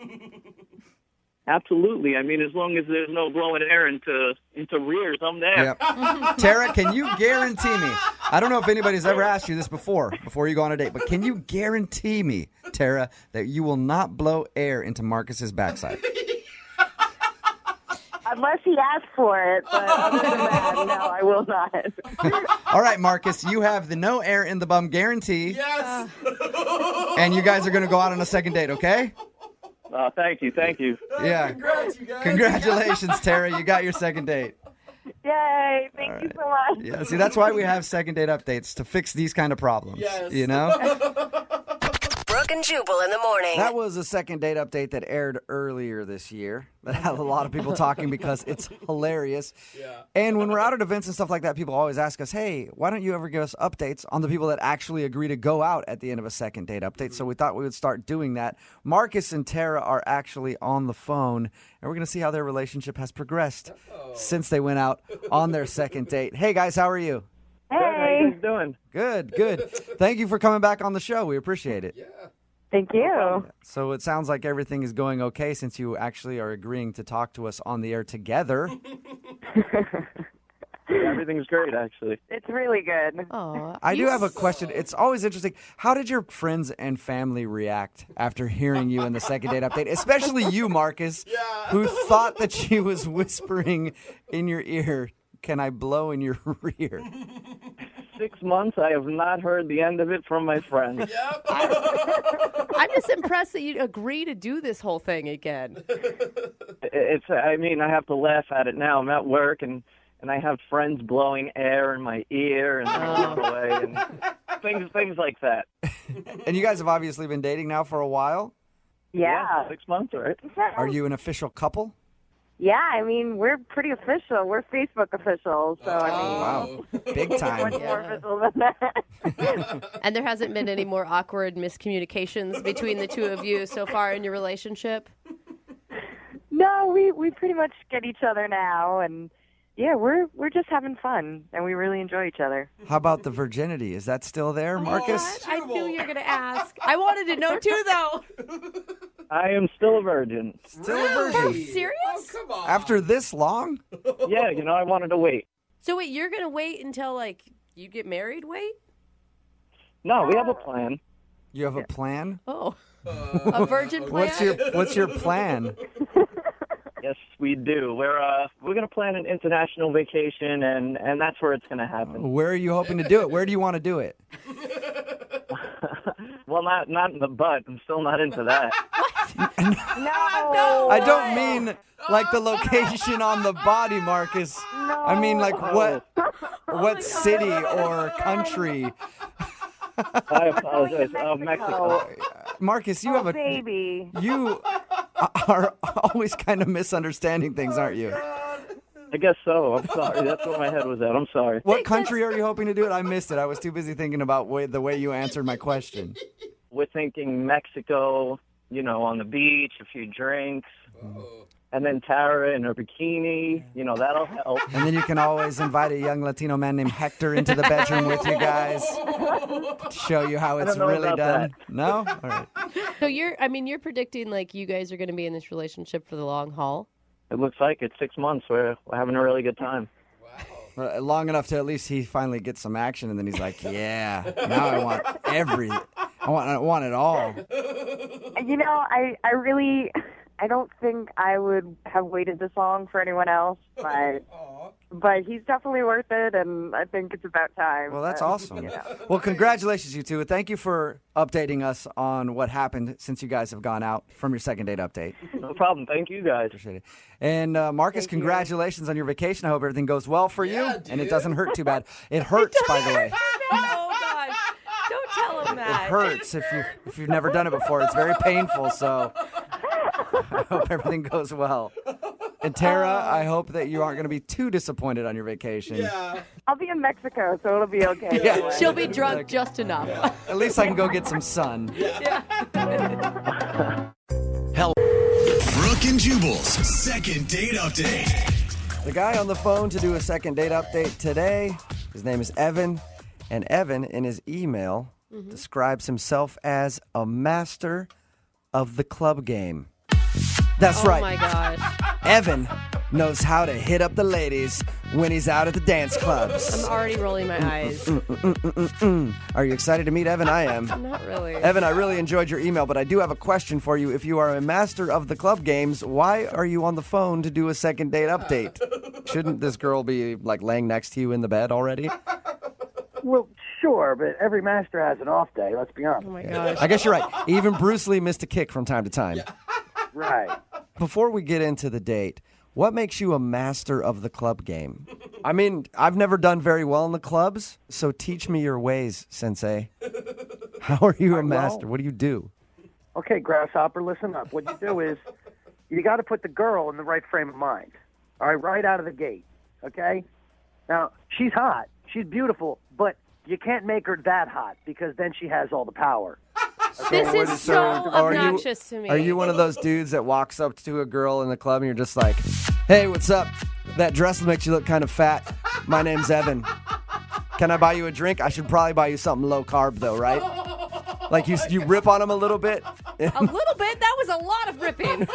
Absolutely. I mean, as long as there's no blowing air into rears, I'm there. Yep. Tara, can you guarantee me? I don't know if anybody's ever asked you this before you go on a date, but can you guarantee me, Tara, that you will not blow air into Marcus's backside? Unless he asks for it, but other than that, no, I will not. All right, Marcus, you have the no air in the bum guarantee, Yes. and you guys are going to go out on a second date, okay? Thank you. Yeah. Congrats, you guys. Congratulations, Tara. You got your second date. Yay, thank you so much. Yeah, see, that's why we have second date updates, to fix these kind of problems. Yes. You know? Brooke Brooke and Jubal in the morning. That was a second date update that aired earlier this year that had a lot of people talking because it's hilarious. Yeah. And when we're out at events and stuff like that, people always ask us, hey, why don't you ever give us updates on the people that actually agree to go out at the end of a second date update? So we thought we would start doing that. Marcus and Tara are actually on the phone, and we're going to see how their relationship has progressed since they went out on their second date. Hey, guys, how are you? Hey. Good, how you guys doing? Good. Thank you for coming back on the show. We appreciate it. Yeah. Thank you. So it sounds like everything is going okay since you actually are agreeing to talk to us on the air together. Everything's great, actually. It's really good. I do have a question. It's always interesting. How did your friends and family react after hearing you in the second date update? Especially you, Marcus, who thought that she was whispering in your ear, "Can I blow in your rear?" 6 months, I have not heard the end of it from my friends. Yep. I'm just impressed that you'd agree to do this whole thing again. I have to laugh at it now. I'm at work, and I have friends blowing air in my ear and away and things like that. And you guys have obviously been dating now for a while? Yeah. 6 months, right? Are you an official couple? Yeah, we're pretty official. We're Facebook officials, so Wow. Big time. much more official than that. And there hasn't been any more awkward miscommunications between the two of you so far in your relationship? No, we pretty much get each other now, and yeah, we're just having fun, and we really enjoy each other. How about the virginity? Is that still there, Marcus? I knew you were going to ask. I wanted to know, too, though. I am still a virgin. Still a virgin? Serious? Oh, come on. After this long? Yeah, I wanted to wait. So wait, you're going to wait until, you get married? Wait? No, we have a plan. You have a plan? Oh. A virgin plan? What's your plan? Yes, we do. We're going to plan an international vacation, and that's where it's going to happen. Where are you hoping to do it? Where do you want to do it? Well, not in the butt. I'm still not into that. No. I don't mean like the location on the body, Marcus. No. I mean like what city or country. I apologize. Mexico. Marcus, you have a baby. You are always kind of misunderstanding things, aren't you? I guess so. I'm sorry. That's where my head was at. I'm sorry. What country are you hoping to do it? I missed it. I was too busy thinking about the way you answered my question. We're thinking Mexico, on the beach, a few drinks, and then Tara in her bikini. That'll help. And then you can always invite a young Latino man named Hector into the bedroom with you guys to show you how it's really done. That. No? All right. So you're predicting you guys are going to be in this relationship for the long haul? It looks like it's 6 months. We're having a really good time. Long enough to at least he finally gets some action, and then he's like, yeah, now I want I want it all. I don't think I would have waited this long for anyone else, but he's definitely worth it, and I think it's about time. Well, that's awesome. Well, congratulations, you two. Thank you for updating us on what happened since you guys have gone out from your second date update. No problem. Thank you, guys. Appreciate it. And Marcus, congratulations on your vacation. I hope everything goes well for you, and it doesn't hurt too bad. It hurts, by the way. Oh, gosh. Don't tell him that. It hurts if you've never done it before. It's very painful, so I hope everything goes well. And Tara, I hope that you aren't going to be too disappointed on your vacation. Yeah. I'll be in Mexico, so it'll be okay. Yeah. She'll be drunk just enough. At least I can go get some sun. Brooke and Jubal's second date update. The guy on the phone to do a second date update today, his name is Evan. And Evan, in his email, describes himself as a master of the club game. That's right. Oh, my gosh. Evan knows how to hit up the ladies when he's out at the dance clubs. I'm already rolling my eyes. Are you excited to meet Evan? I am. Not really. Evan, I really enjoyed your email, but I do have a question for you. If you are a master of the club games, why are you on the phone to do a second date update? Shouldn't this girl be laying next to you in the bed already? Well, sure, but every master has an off day, let's be honest. Oh, my gosh. I guess you're right. Even Bruce Lee missed a kick from time to time. Right. Before we get into the date, what makes you a master of the club game? I mean, I've never done very well in the clubs, so teach me your ways, Sensei. How are you a master? What do you do? Okay, Grasshopper, listen up. What you do is you got to put the girl in the right frame of mind. All right out of the gate. Okay? Now, she's hot. She's beautiful, but you can't make her that hot because then she has all the power. Okay? This is so obnoxious to me. Are you one of those dudes that walks up to a girl in the club and you're just like, hey, what's up? That dress makes you look kind of fat. My name's Evan. Can I buy you a drink? I should probably buy you something low carb, though, right? Like you rip on them a little bit? A little bit? That was a lot of ripping.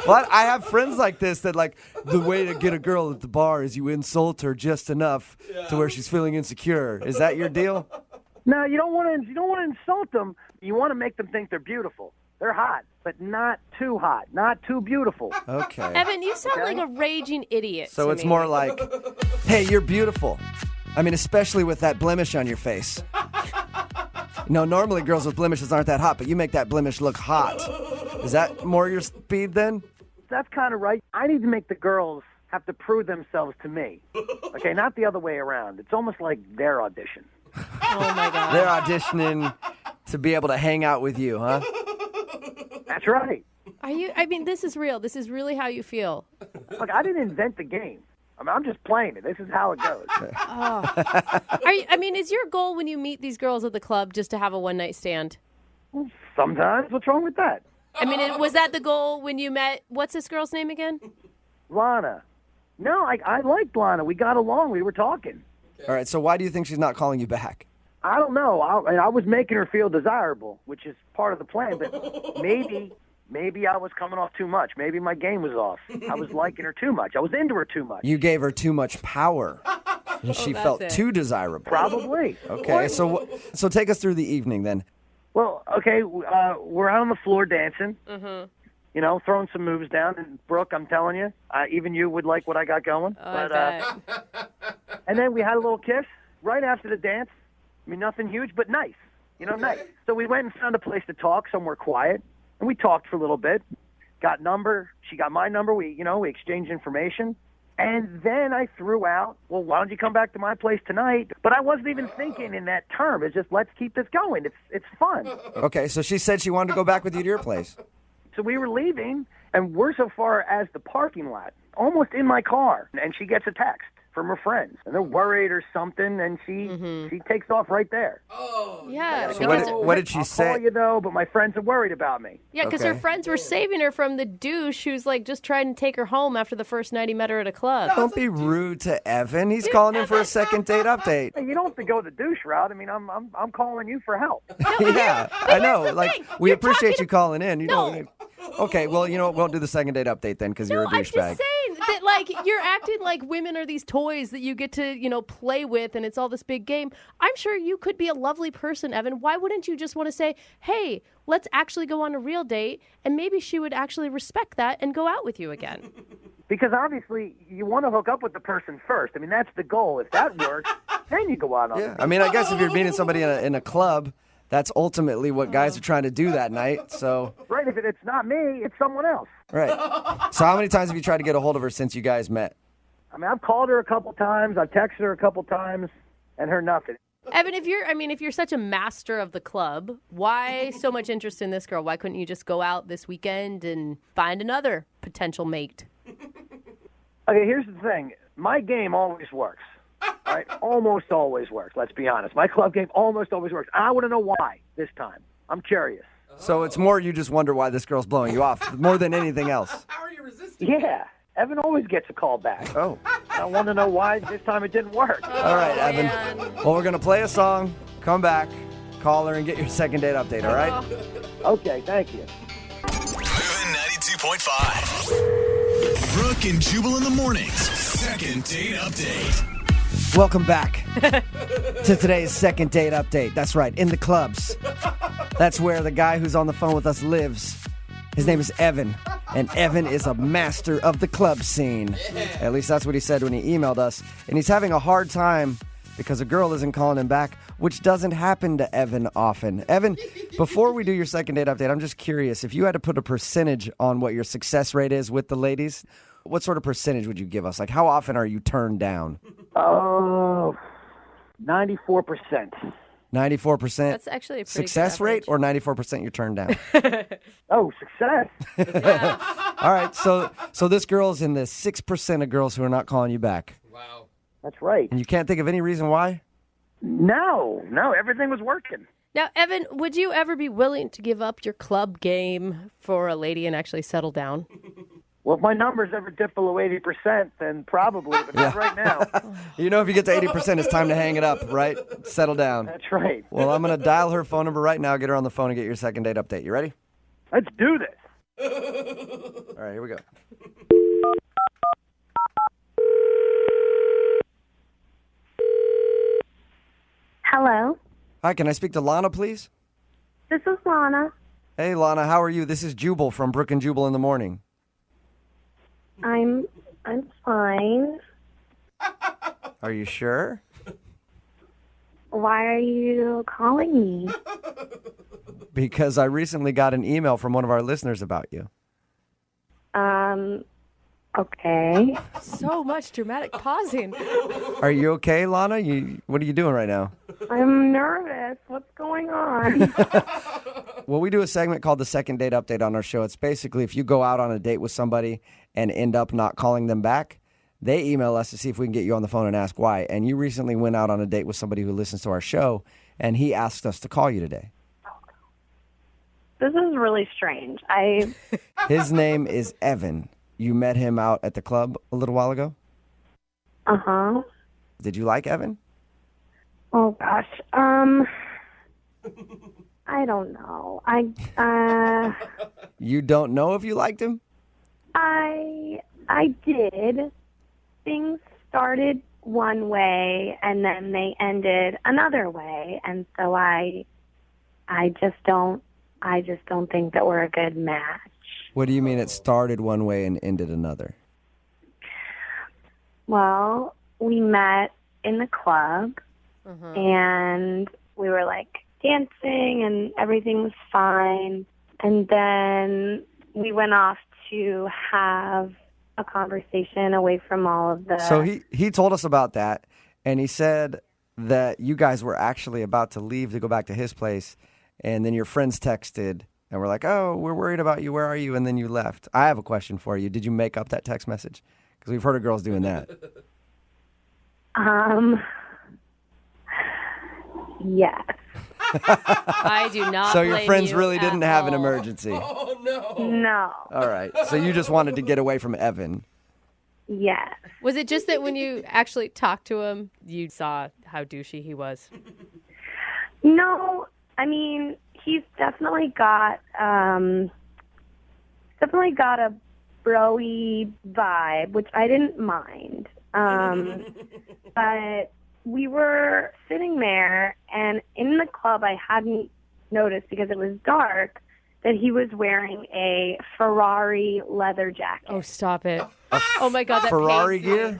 Well, I have friends like this that, like, the way to get a girl at the bar is you insult her just enough to where she's feeling insecure. Is that your deal? No, you don't want to insult them. You want to make them think they're beautiful. They're hot, but not too hot, not too beautiful. Okay. Evan, you sound like a raging idiot. So it's more like, hey, you're beautiful. I mean, especially with that blemish on your face. No, normally girls with blemishes aren't that hot, but you make that blemish look hot. Is that more your speed then? That's kind of right. I need to make the girls have to prove themselves to me. Okay, not the other way around. It's almost like their audition. Oh, my God. They're auditioning to be able to hang out with you, huh? That's right. I mean, this is real. This is really how you feel. Look, I didn't invent the game. I mean, I'm just playing it. This is how it goes. Is your goal when you meet these girls at the club just to have a one-night stand? Sometimes. What's wrong with that? I mean, was that the goal when you met, what's this girl's name again? Lana. No, I liked Lana. We got along. We were talking. All right, so why do you think she's not calling you back? I don't know. I was making her feel desirable, which is part of the plan, but maybe I was coming off too much. Maybe my game was off. I was liking her too much. I was into her too much. You gave her too much power, and she felt too desirable. Probably. Okay, so take us through the evening then. Well, okay, we're out on the floor dancing, throwing some moves down. And, Brooke, I'm telling you, even you would like what I got going. And then we had a little kiss right after the dance. I mean, nothing huge, but nice. Nice. So we went and found a place to talk, somewhere quiet. And we talked for a little bit, got number. She got my number. We exchanged information. And then I threw out, well, why don't you come back to my place tonight? But I wasn't even thinking in that term. It's just, let's keep this going. It's fun. Okay, so she said she wanted to go back with you to your place. So we were leaving, and we're so far as the parking lot, almost in my car. And she gets a text from her friends, and they're worried or something, and she takes off right there. Oh, yeah. So what did she say? I'll call you though, but my friends are worried about me. Yeah, because her friends were saving her from the douche who's like just trying to take her home after the first night he met her at a club. Don't be rude to Evan. He's calling in for a second date update. Hey, you don't have to go the douche route. I mean, I'm calling you for help. Yeah, I know. Like thing. we You're appreciate talking you calling in. You No. know. Okay, well, you know what? We won't do the second date update then because you're a I'm douchebag. just saying that, like, you're acting like women are these toys that you get to, play with, and it's all this big game. I'm sure you could be a lovely person, Evan. Why wouldn't you just want to say, hey, let's actually go on a real date, and maybe she would actually respect that and go out with you again? Because obviously you want to hook up with the person first. I mean, that's the goal. If that works, then you go out on it. I mean, I guess if you're meeting somebody in a club, that's ultimately what guys are trying to do that night. So right, if it's not me, it's someone else. Right. So how many times have you tried to get a hold of her since you guys met? I mean, I've called her a couple times, I've texted her a couple times, and heard nothing. Evan, if you're such a master of the club, why so much interest in this girl? Why couldn't you just go out this weekend and find another potential mate? Okay, here's the thing. My game always works. All right? Almost always works, let's be honest. My club game almost always works. I want to know why this time. I'm curious. So it's more you just wonder why this girl's blowing you off more than anything else. How are you resisting? Yeah. Evan always gets a call back. Oh. I want to know why this time it didn't work. All right, Evan. Well, we're going to play a song, come back, call her, and get your second date update, all right? Okay, thank you. Moving 92.5. Brooke and Jubal in the mornings. Second date update. Welcome back to today's second date update. That's right, in the clubs. That's where the guy who's on the phone with us lives. His name is Evan, and Evan is a master of the club scene. At least that's what he said when he emailed us. And he's having a hard time because a girl isn't calling him back, which doesn't happen to Evan often. Evan, before we do your second date update, I'm just curious. If you had to put a percentage on what your success rate is with the ladies, what sort of percentage would you give us? Like, how often are you turned down? Oh, 94%. 94%. That's actually a pretty success good rate, or 94% you're turned down. Oh, success. All right, so this girl's in the 6% of girls who are not calling you back. Wow. That's right. And you can't think of any reason why? No, everything was working. Now, Evan, would you ever be willing to give up your club game for a lady and actually settle down? Well, if my numbers ever dip below 80%, then probably, but not right now. You know, if you get to 80%, it's time to hang it up, right? Settle down. That's right. Well, I'm going to dial her phone number right now, get her on the phone, and get your second date update. You ready? Let's do this. All right, here we go. Hello, Hi, can I speak to Lana, please? this is Lana. Hey, Lana, how are you? This is Jubal from Brooke and Jubal in the morning. I'm fine. Are you sure? Why are you calling me? Because I recently got an email from one of our listeners about you. Okay. So much dramatic pausing. Are you okay, Lana? What are you doing right now? I'm nervous. What's going on? Well, we do a segment called the Second Date Update on our show. It's basically if you go out on a date with somebody and end up not calling them back, they email us to see if we can get you on the phone and ask why. And you recently went out on a date with somebody who listens to our show, and he asked us to call you today. This is really strange. His name is Evan. You met him out at the club a little while ago? Uh-huh. Did you like Evan? Oh, gosh. I don't know. You don't know if you liked him? I did. Things started one way and then they ended another way, and so I just don't think that we're a good match. What do you mean it started one way and ended another? Well, we met in the club and we were like dancing and everything was fine, and then we went off to have a conversation away from all of the... So he told us about that, and he said that you guys were actually about to leave to go back to his place, and then your friends texted and were like, oh, we're worried about you, where are you? And then you left. I have a question for you. Did you make up that text message? Because we've heard of girls doing that. Yes. I do not So your blame friends you really at didn't have an all. emergency. Oh, no. No. All right. So you just wanted to get away from Evan. Yes. Was it just that when you actually talked to him, you saw how douchey he was? No, I mean, he's definitely got a bro-y vibe, which I didn't mind. But we were sitting there, and in the club I hadn't noticed because it was dark that he was wearing a Ferrari leather jacket. Oh, stop it. Oh, my God, that Ferrari pains me. gear?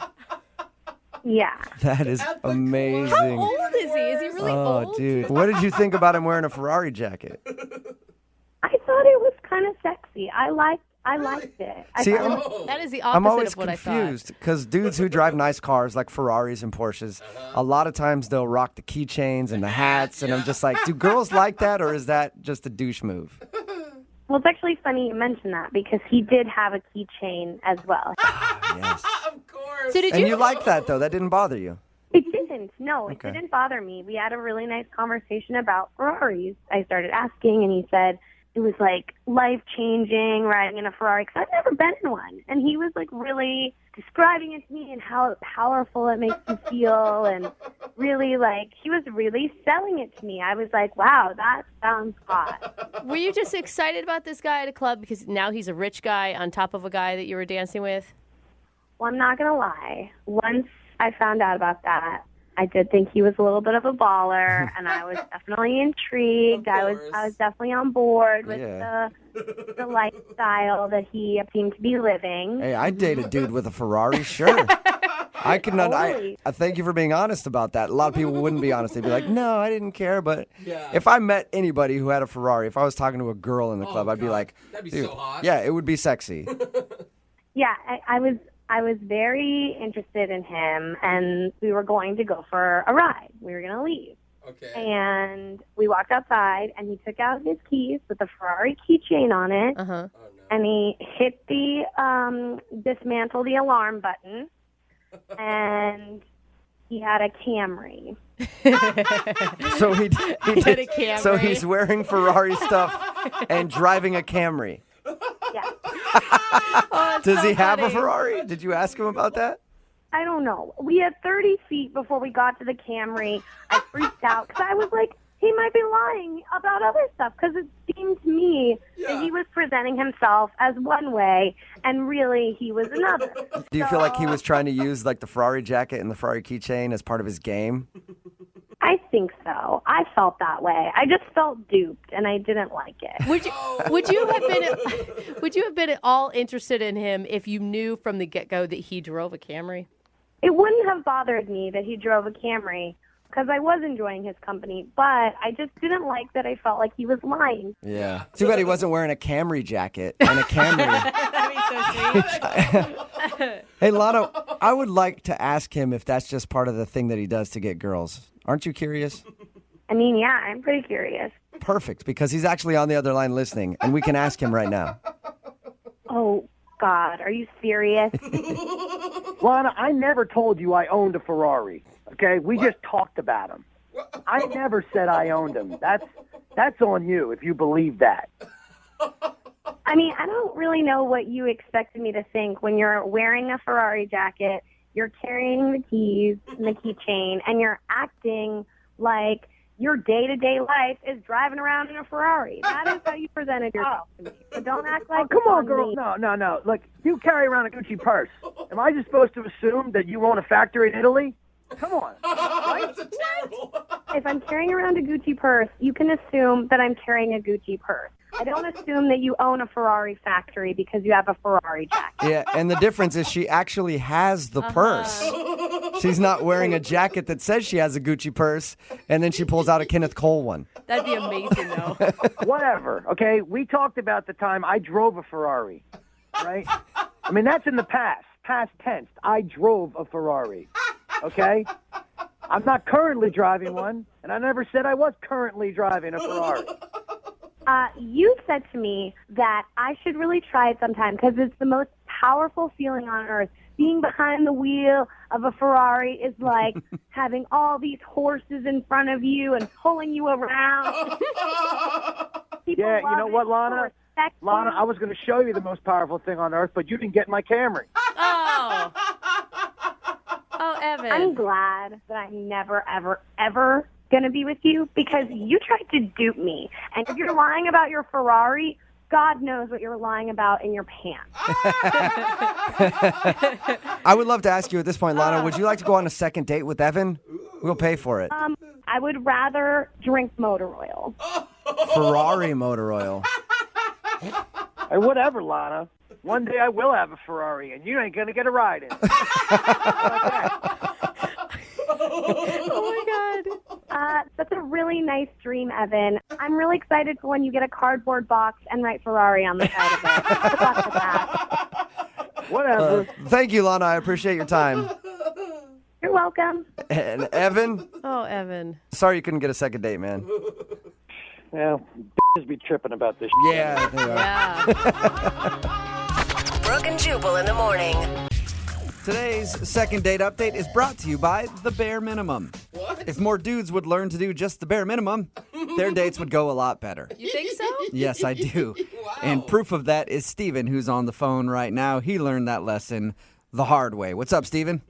Yeah. That is amazing. How old is he? Is he really Oh, old? dude. What did you think about him wearing a Ferrari jacket? I thought it was kind of sexy. I liked it. See, That is the opposite I'm always of what I confused because dudes who drive nice cars like Ferraris and Porsches, a lot of times they'll rock the keychains and the hats, and I'm just like, do girls like that, or is that just a douche move? Well, it's actually funny you mention that because he did have a keychain as well. Yes. Of course. So did And you? you liked that, though. That didn't bother you. It didn't. No, it Okay. didn't bother me. We had a really nice conversation about Ferraris. I started asking, and he said it was like life-changing riding in a Ferrari because I've never been in one. And he was like really describing it to me and how powerful it makes you feel, and really like he was really selling it to me. I was like, wow, that sounds hot. Were you just excited about this guy at a club because now he's a rich guy on top of a guy that you were dancing with? Well, I'm not going to lie. Once I found out about that, I did think he was a little bit of a baller, and I was definitely intrigued. I was definitely on board with the lifestyle that he seemed to be living. Hey, I'd date a dude with a Ferrari, sure. I could not. I thank you for being honest about that. A lot of people wouldn't be honest. They'd be like, "No, I didn't care." But if I met anybody who had a Ferrari, if I was talking to a girl in the club, I'd be like, That'd be "Dude, so hot." yeah, it would be sexy." Yeah, I was very interested in him, and we were going to go for a ride. We were going to leave. Okay. And we walked outside, and he took out his keys with the Ferrari keychain on it. Uh-huh. Oh, no. And he hit the dismantle the alarm button, and he had a Camry. So he had a Camry. So he's wearing Ferrari stuff and driving a Camry. Yeah. Does he have a Ferrari? Did you ask him about that? I don't know. We had 30 feet before we got to the Camry. I freaked out because I was like, he might be lying about other stuff because it seemed to me that he was presenting himself as one way and really he was another. Do you feel like he was trying to use like the Ferrari jacket and the Ferrari keychain as part of his game? I think so. I felt that way. I just felt duped and I didn't like it. Would you have been at all interested in him if you knew from the get-go that he drove a Camry? It wouldn't have bothered me that he drove a Camry because I was enjoying his company, but I just didn't like that I felt like he was lying. Yeah. Too bad he wasn't wearing a Camry jacket and a Camry. That'd be so sweet. Hey, Lana, I would like to ask him if that's just part of the thing that he does to get girls. Aren't you curious? I mean, yeah, I'm pretty curious. Perfect, because he's actually on the other line listening, and we can ask him right now. Oh, God, are you serious? Lana, I never told you I owned a Ferrari. Okay, we just talked about them. I never said I owned them. That's on you if you believe that. I mean, I don't really know what you expected me to think when you're wearing a Ferrari jacket, you're carrying the keys and the keychain, and you're acting like your day-to-day life is driving around in a Ferrari. That is how you presented yourself to me. So don't act like Come on, it's girl. me. No. Look, you carry around a Gucci purse. Am I just supposed to assume that you own a factory in Italy? Come on. Right? That's terrible. If I'm carrying around a Gucci purse, you can assume that I'm carrying a Gucci purse. I don't assume that you own a Ferrari factory because you have a Ferrari jacket. Yeah, and the difference is she actually has the purse. She's not wearing a jacket that says she has a Gucci purse, and then she pulls out a Kenneth Cole one. That'd be amazing, though. Whatever, okay? We talked about the time I drove a Ferrari, right? I mean, that's in the past tense. I drove a Ferrari, okay? I'm not currently driving one, and I never said I was currently driving a Ferrari. You said to me that I should really try it sometime because it's the most powerful feeling on earth. Being behind the wheel of a Ferrari is like having all these horses in front of you and pulling you around. Yeah, you know what, Lana? Lana, I was going to show you the most powerful thing on earth, but you didn't get my Camry. Oh, Evan. I'm glad that I'm never, ever, ever going to be with you because you tried to dupe me. And if you're lying about your Ferrari, God knows what you're lying about in your pants. I would love to ask you at this point, Lana, would you like to go on a second date with Evan? We'll pay for it. I would rather drink motor oil. Ferrari motor oil. Hey, whatever, Lana. One day I will have a Ferrari, and you ain't going to get a ride in. Oh, my God. That's a really nice dream, Evan. I'm really excited for when you get a cardboard box and write Ferrari on the side of it. Good luck with that. Whatever. Thank you, Lana. I appreciate your time. You're welcome. And Evan, Oh, Evan. sorry you couldn't get a second date, man. Well, just be tripping about this. Yeah, they are. Yeah. Brooke and Jubal in the morning. Today's second date update is brought to you by the bare minimum. What? If more dudes would learn to do just the bare minimum, their dates would go a lot better. You think so? Yes, I do. Wow. And proof of that is Steven, who's on the phone right now. He learned that lesson the hard way. What's up, Steven?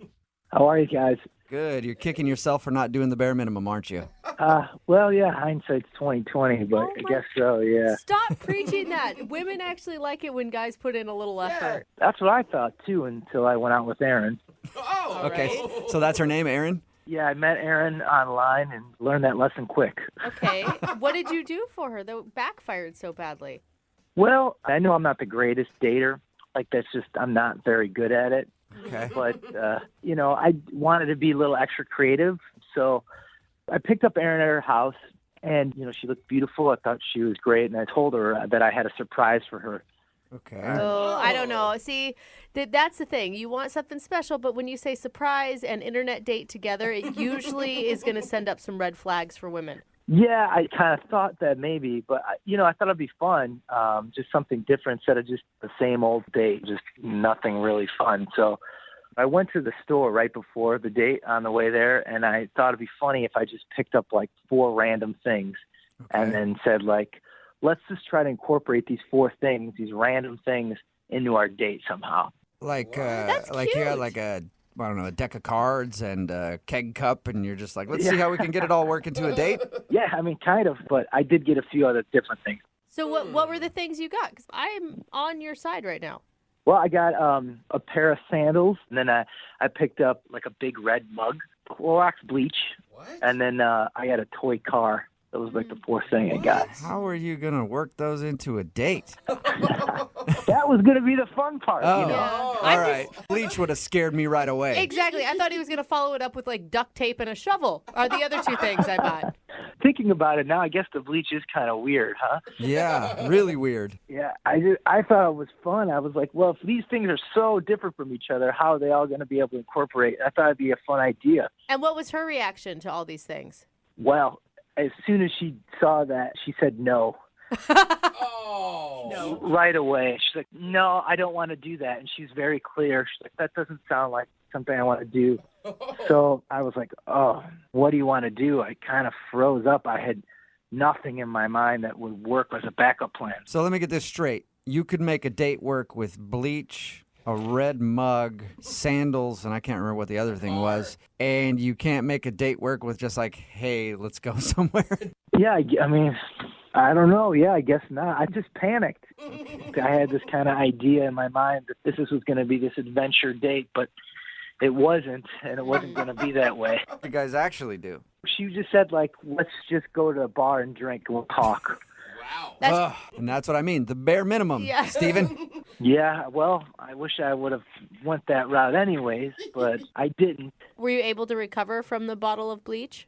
How are you guys? Good. You're kicking yourself for not doing the bare minimum, aren't you? Well, yeah, hindsight's 20/20, but I guess so. Yeah, Stop preaching that. Women actually like it when guys put in a little effort. that's what I thought too until I went out with Erin. Oh, Okay. right. So that's her name, Erin? Yeah, I met Erin online and learned that lesson quick. Okay. What did you do for her that backfired so badly? Well, I know I'm not the greatest dater. Like that's just I'm not very good at it. Okay. But I wanted to be a little extra creative, so I picked up Erin at her house, and she looked beautiful. I thought she was great, and I told her that I had a surprise for her. Okay. Oh, I don't know. See, that's the thing. You want something special, but when you say surprise and internet date together, it usually is going to send up some red flags for women. Yeah, I kind of thought that maybe, but I thought it'd be fun, just something different instead of just the same old date, just nothing really fun. So I went to the store right before the date on the way there, and I thought it'd be funny if I just picked up like 4 random things and then said like, let's just try to incorporate these 4 things, these random things into our date somehow. Like, That's like you cute. got like a deck of cards and a keg cup, and you're just like, let's see how we can get it all work into a date. Yeah, I mean, kind of, but I did get a few other different things. So what were the things you got? Because I'm on your side right now. Well, I got a pair of sandals, and then I picked up like a big red mug, Clorox bleach, and then I got a toy car. That was like the 4th thing I got. How are you going to work those into a date? That was going to be the fun part. Oh, you know? all right. Bleach would have scared me right away. Exactly. I thought he was going to follow it up with like duct tape and a shovel are the other 2 things I bought. Thinking about it now, I guess the bleach is kind of weird, huh? Yeah, really weird. Yeah, I thought it was fun. I was like, well, if these things are so different from each other, how are they all going to be able to incorporate? I thought it'd be a fun idea. And what was her reaction to all these things? Well, as soon as she saw that, she said no. No. Right away. She's like, no, I don't want to do that. And she's very clear. She's like, that doesn't sound like something I want to do. So I was like, oh, what do you want to do? I kind of froze up. I had nothing in my mind that would work as a backup plan. So let me get this straight. You could make a date work with bleach, a red mug, sandals, and I can't remember what the other thing was. And you can't make a date work with just like, hey, let's go somewhere. Yeah, I mean, I don't know. Yeah, I guess not. I just panicked. I had this kind of idea in my mind that this was going to be this adventure date, but it wasn't, and it wasn't going to be that way. What do you guys actually do? She just said, like, let's just go to a bar and drink and we'll talk. And that's what I mean, the bare minimum, Yeah. Steven. Yeah, well, I wish I would have went that route anyways, but I didn't. Were you able to recover from the bottle of bleach?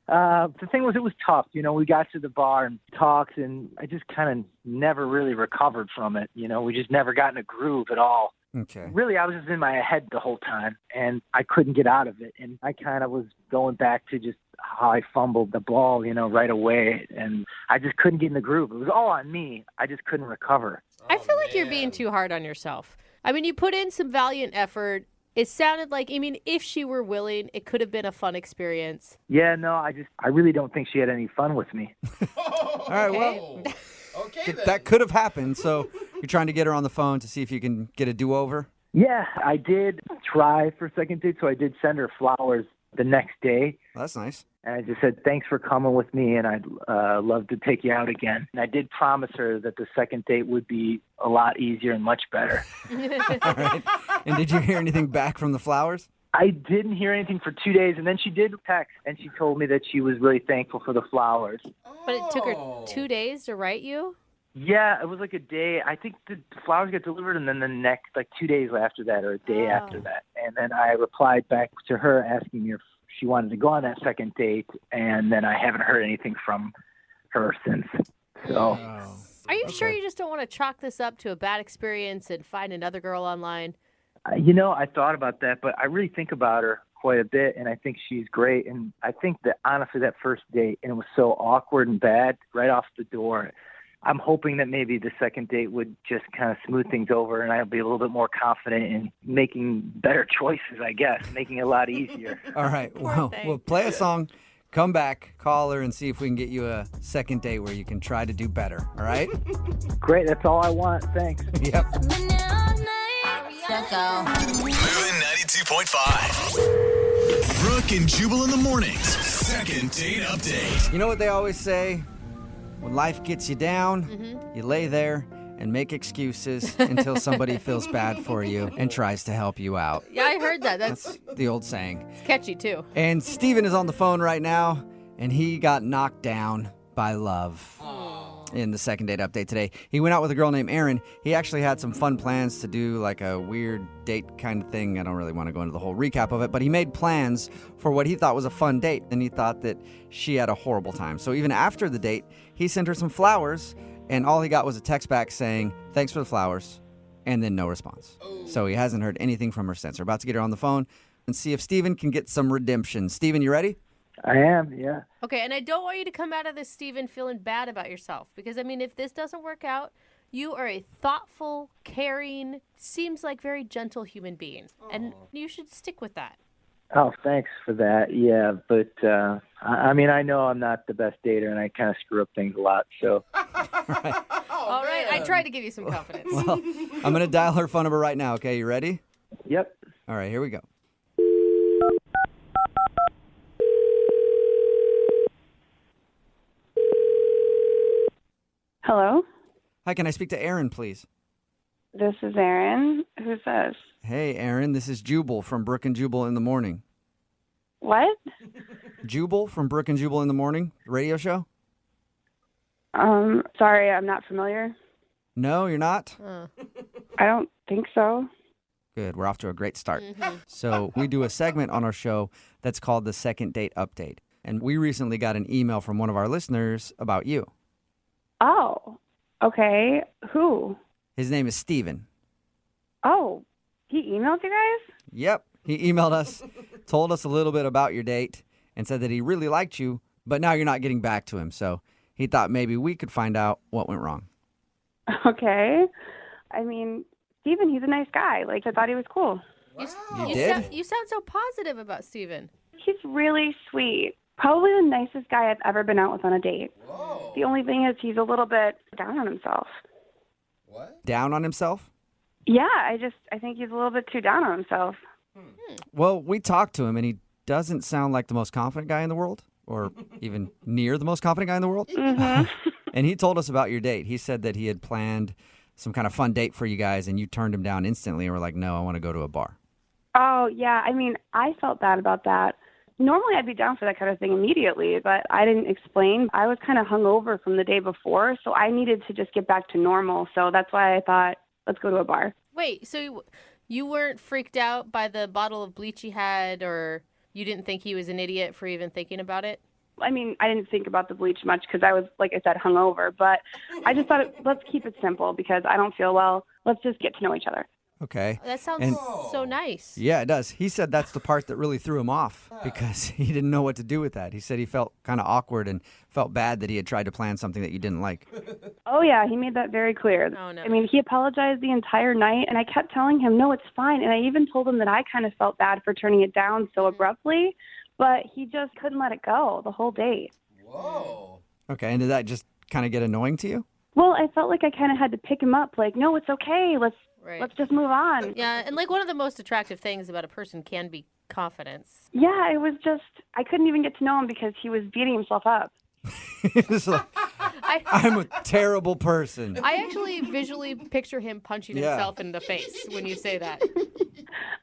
The thing was, it was tough. We got to the bar and talked, and I just kind of never really recovered from it. We just never got in a groove at all. Okay. Really, I was just in my head the whole time, and I couldn't get out of it. And I kind of was going back to just how I fumbled the ball, right away, and I just couldn't get in the groove. It was all on me. I just couldn't recover. I feel like you're being too hard on yourself. I mean, you put in some valiant effort. It sounded like, if she were willing, it could have been a fun experience. Yeah, no, I really don't think she had any fun with me. All right, well, that could have happened. So you're trying to get her on the phone to see if you can get a do-over? Yeah, I did try for a second date, so I did send her flowers the next day. Well, that's nice. And I just said, thanks for coming with me, and I'd love to take you out again. And I did promise her that the second date would be a lot easier and much better. All right. And did you hear anything back from the flowers? I didn't hear anything for 2 days, and then she did text, and she told me that she was really thankful for the flowers. But it took her 2 days to write you? Yeah, it was like a day. I think the flowers got delivered, and then the next, 2 days after that, or a day after that. And then I replied back to her asking if she wanted to go on that second date, and then I haven't heard anything from her since. So, Are you sure you just don't want to chalk this up to a bad experience and find another girl online? I thought about that, but I really think about her quite a bit, and I think she's great. And I think that honestly, that first date, and it was so awkward and bad right off the door. I'm hoping that maybe the second date would just kind of smooth things over, and I'll be a little bit more confident in making better choices, I guess, making it a lot easier. All right. Well, we'll play a song, come back, call her, and see if we can get you a second date where you can try to do better. All right? Great. That's all I want. Thanks. Yep. Moving 92.5. Brooke and Jubal in the mornings. Second date update. You know what they always say? When life gets you down, you lay there and make excuses until somebody feels bad for you and tries to help you out. Yeah, I heard that. That's the old saying. It's catchy, too. And Steven is on the phone right now, and he got knocked down by love. In the second date update today. He went out with a girl named Erin. He actually had some fun plans to do like a weird date kind of thing. I don't really want to go into the whole recap of it, but he made plans for what he thought was a fun date, and he thought that she had a horrible time. So even after the date, he sent her some flowers And all he got was a text back saying, thanks for the flowers, and then no response. So he hasn't heard anything from her since. We're about to get her on the phone and see if Steven can get some redemption. Steven, you ready? I am, yeah. Okay, and I don't want you to come out of this, Steven, feeling bad about yourself. Because, I mean, if this doesn't work out, you are a thoughtful, caring, seems like very gentle human being. And you should stick with that. Oh, thanks for that. Yeah, but I mean, I know I'm not the best dater, and I kind of screw up things a lot. So. All right, I tried to give you some confidence. Well, I'm going to dial her phone number right now, okay? You ready? Yep. All right, here we go. Hello? Hi, can I speak to Aaron, please? This is Erin. Who's this? Hey, Aaron, this is Jubal from Brooke and Jubal in the Morning. What? Jubal from Brooke and Jubal in the Morning, radio show? Sorry, I'm not familiar. No, you're not? I don't think so. Good, we're off to a great start. So we do a segment on our show that's called the Second Date Update. And we recently got an email from one of our listeners about you. Oh, okay. Who? His name is Steven. Oh, he emailed you guys? Yep, he emailed us, told us a little bit about your date, and said that he really liked you, but now you're not getting back to him. So he thought maybe we could find out what went wrong. Okay. I mean, Steven, he's a nice guy. Like, I thought he was cool. You did? You sound so positive about Steven. He's really sweet. Probably the nicest guy I've ever been out with on a date. Whoa. The only thing is he's a little bit down on himself. What? Down on himself? Yeah, I think he's a little bit too down on himself. Well, we talked to him, and he doesn't sound like the most confident guy in the world, or even near the most confident guy in the world. Mm-hmm. And he told us about your date. He said that he had planned some kind of fun date for you guys, and you turned him down instantly and were like, no, I want to go to a bar. Oh, yeah. I mean, I felt bad about that. Normally, I'd be down for that kind of thing immediately, but I didn't explain. I was kind of hungover from the day before, so I needed to just get back to normal. So that's why I thought, let's go to a bar. Wait, so you weren't freaked out by the bottle of bleach he had, or you didn't think he was an idiot for even thinking about it? I mean, I didn't think about the bleach much because I was, like I said, hungover. But I just thought, let's keep it simple because I don't feel well. Let's just get to know each other. Okay. That sounds so nice. Yeah, it does. He said that's the part that really threw him off because he didn't know what to do with that. He said he felt kind of awkward and felt bad that he had tried to plan something that you didn't like. Oh, yeah, he made that very clear. Oh, no. I mean, he apologized the entire night, and I kept telling him, no, it's fine. And I even told him that I kind of felt bad for turning it down so abruptly, but he just couldn't let it go the whole date. Whoa. Okay, and did that just kind of get annoying to you? Well, I felt like I kind of had to pick him up, like, no, it's okay. Let's just move on. Yeah, and like one of the most attractive things about a person can be confidence. Yeah, it was just, I couldn't even get to know him because he was beating himself up. It's like, I'm a terrible person. I actually visually picture him punching himself in the face when you say that.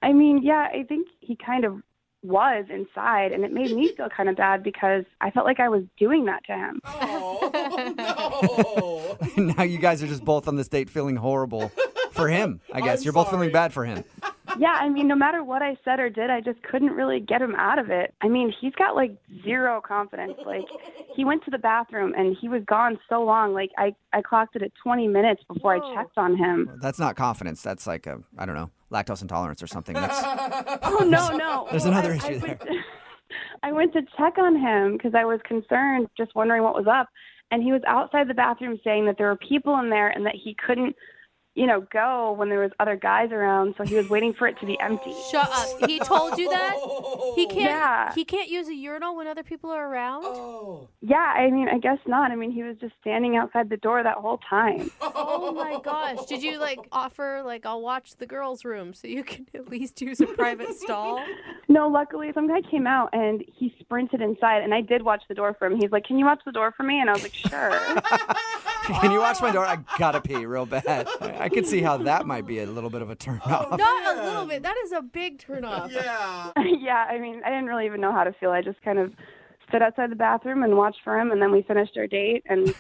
I mean, yeah, I think he kind of was inside, and it made me feel kind of bad because I felt like I was doing that to him. Oh, no. Now you guys are just both on this date feeling horrible for him, I guess. You're both feeling bad for him. Yeah, I mean, no matter what I said or did, I just couldn't really get him out of it. I mean, he's got, like, zero confidence. Like, he went to the bathroom, and he was gone so long. Like, I clocked it at 20 minutes before I checked on him. That's not confidence. That's like a, I don't know, lactose intolerance or something. That's, oh, no. There's another issue there. I went to check on him because I was concerned, just wondering what was up. And he was outside the bathroom saying that there were people in there and that he couldn't, go when there was other guys around, so he was waiting for it to be empty. Shut up. He told you that? He can't Yeah. He can't use a urinal when other people are around? Yeah, I mean, I guess not. I mean, he was just standing outside the door that whole time. Oh my gosh. Did you offer I'll watch the girls' room so you can at least use a private stall? No, luckily some guy came out and he sprinted inside, and I did watch the door for him. He's like, "Can you watch the door for me?" And I was like, "Sure." Can you watch my door? I gotta pee real bad. I could see how that might be a little bit of a turn off. Not a little bit. That is a big turn off. Yeah. Yeah, I mean, I didn't really even know how to feel. I just kind of stood outside the bathroom and watched for him, and then we finished our date, and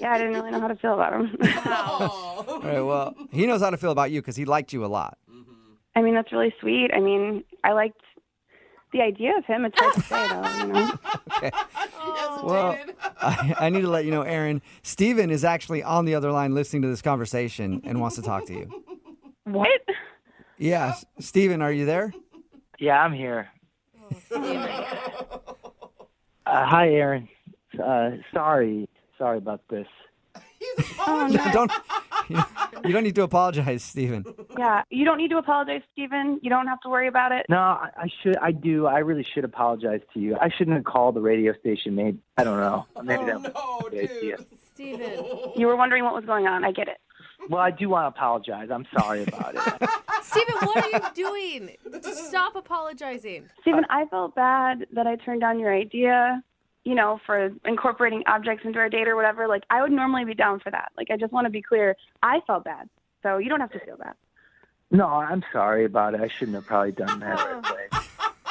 yeah, I didn't really know how to feel about him. All right, well, he knows how to feel about you because he liked you a lot. I mean, that's really sweet. I mean, I liked the idea of him. It's hard to say, though, Okay. Well, I need to let you know, Aaron, Steven is actually on the other line listening to this conversation and wants to talk to you. What? Yeah, Steven, are you there? Yeah, I'm here. Hi, Aaron. Sorry about this. Oh, no. You don't need to apologize, Steven. Yeah, you don't need to apologize, Steven. You don't have to worry about it. No, I should. I do. I really should apologize to you. I shouldn't have called the radio station. Maybe I don't know. Maybe that was a good idea. Steven. You were wondering what was going on. I get it. Well, I do want to apologize. I'm sorry about it. Steven, what are you doing? Stop apologizing. Steven, I felt bad that I turned down your idea, for incorporating objects into our date or whatever. Like, I would normally be down for that. Like, I just want to be clear. I felt bad. So you don't have to feel bad. No, I'm sorry about it. I shouldn't have probably done that right away.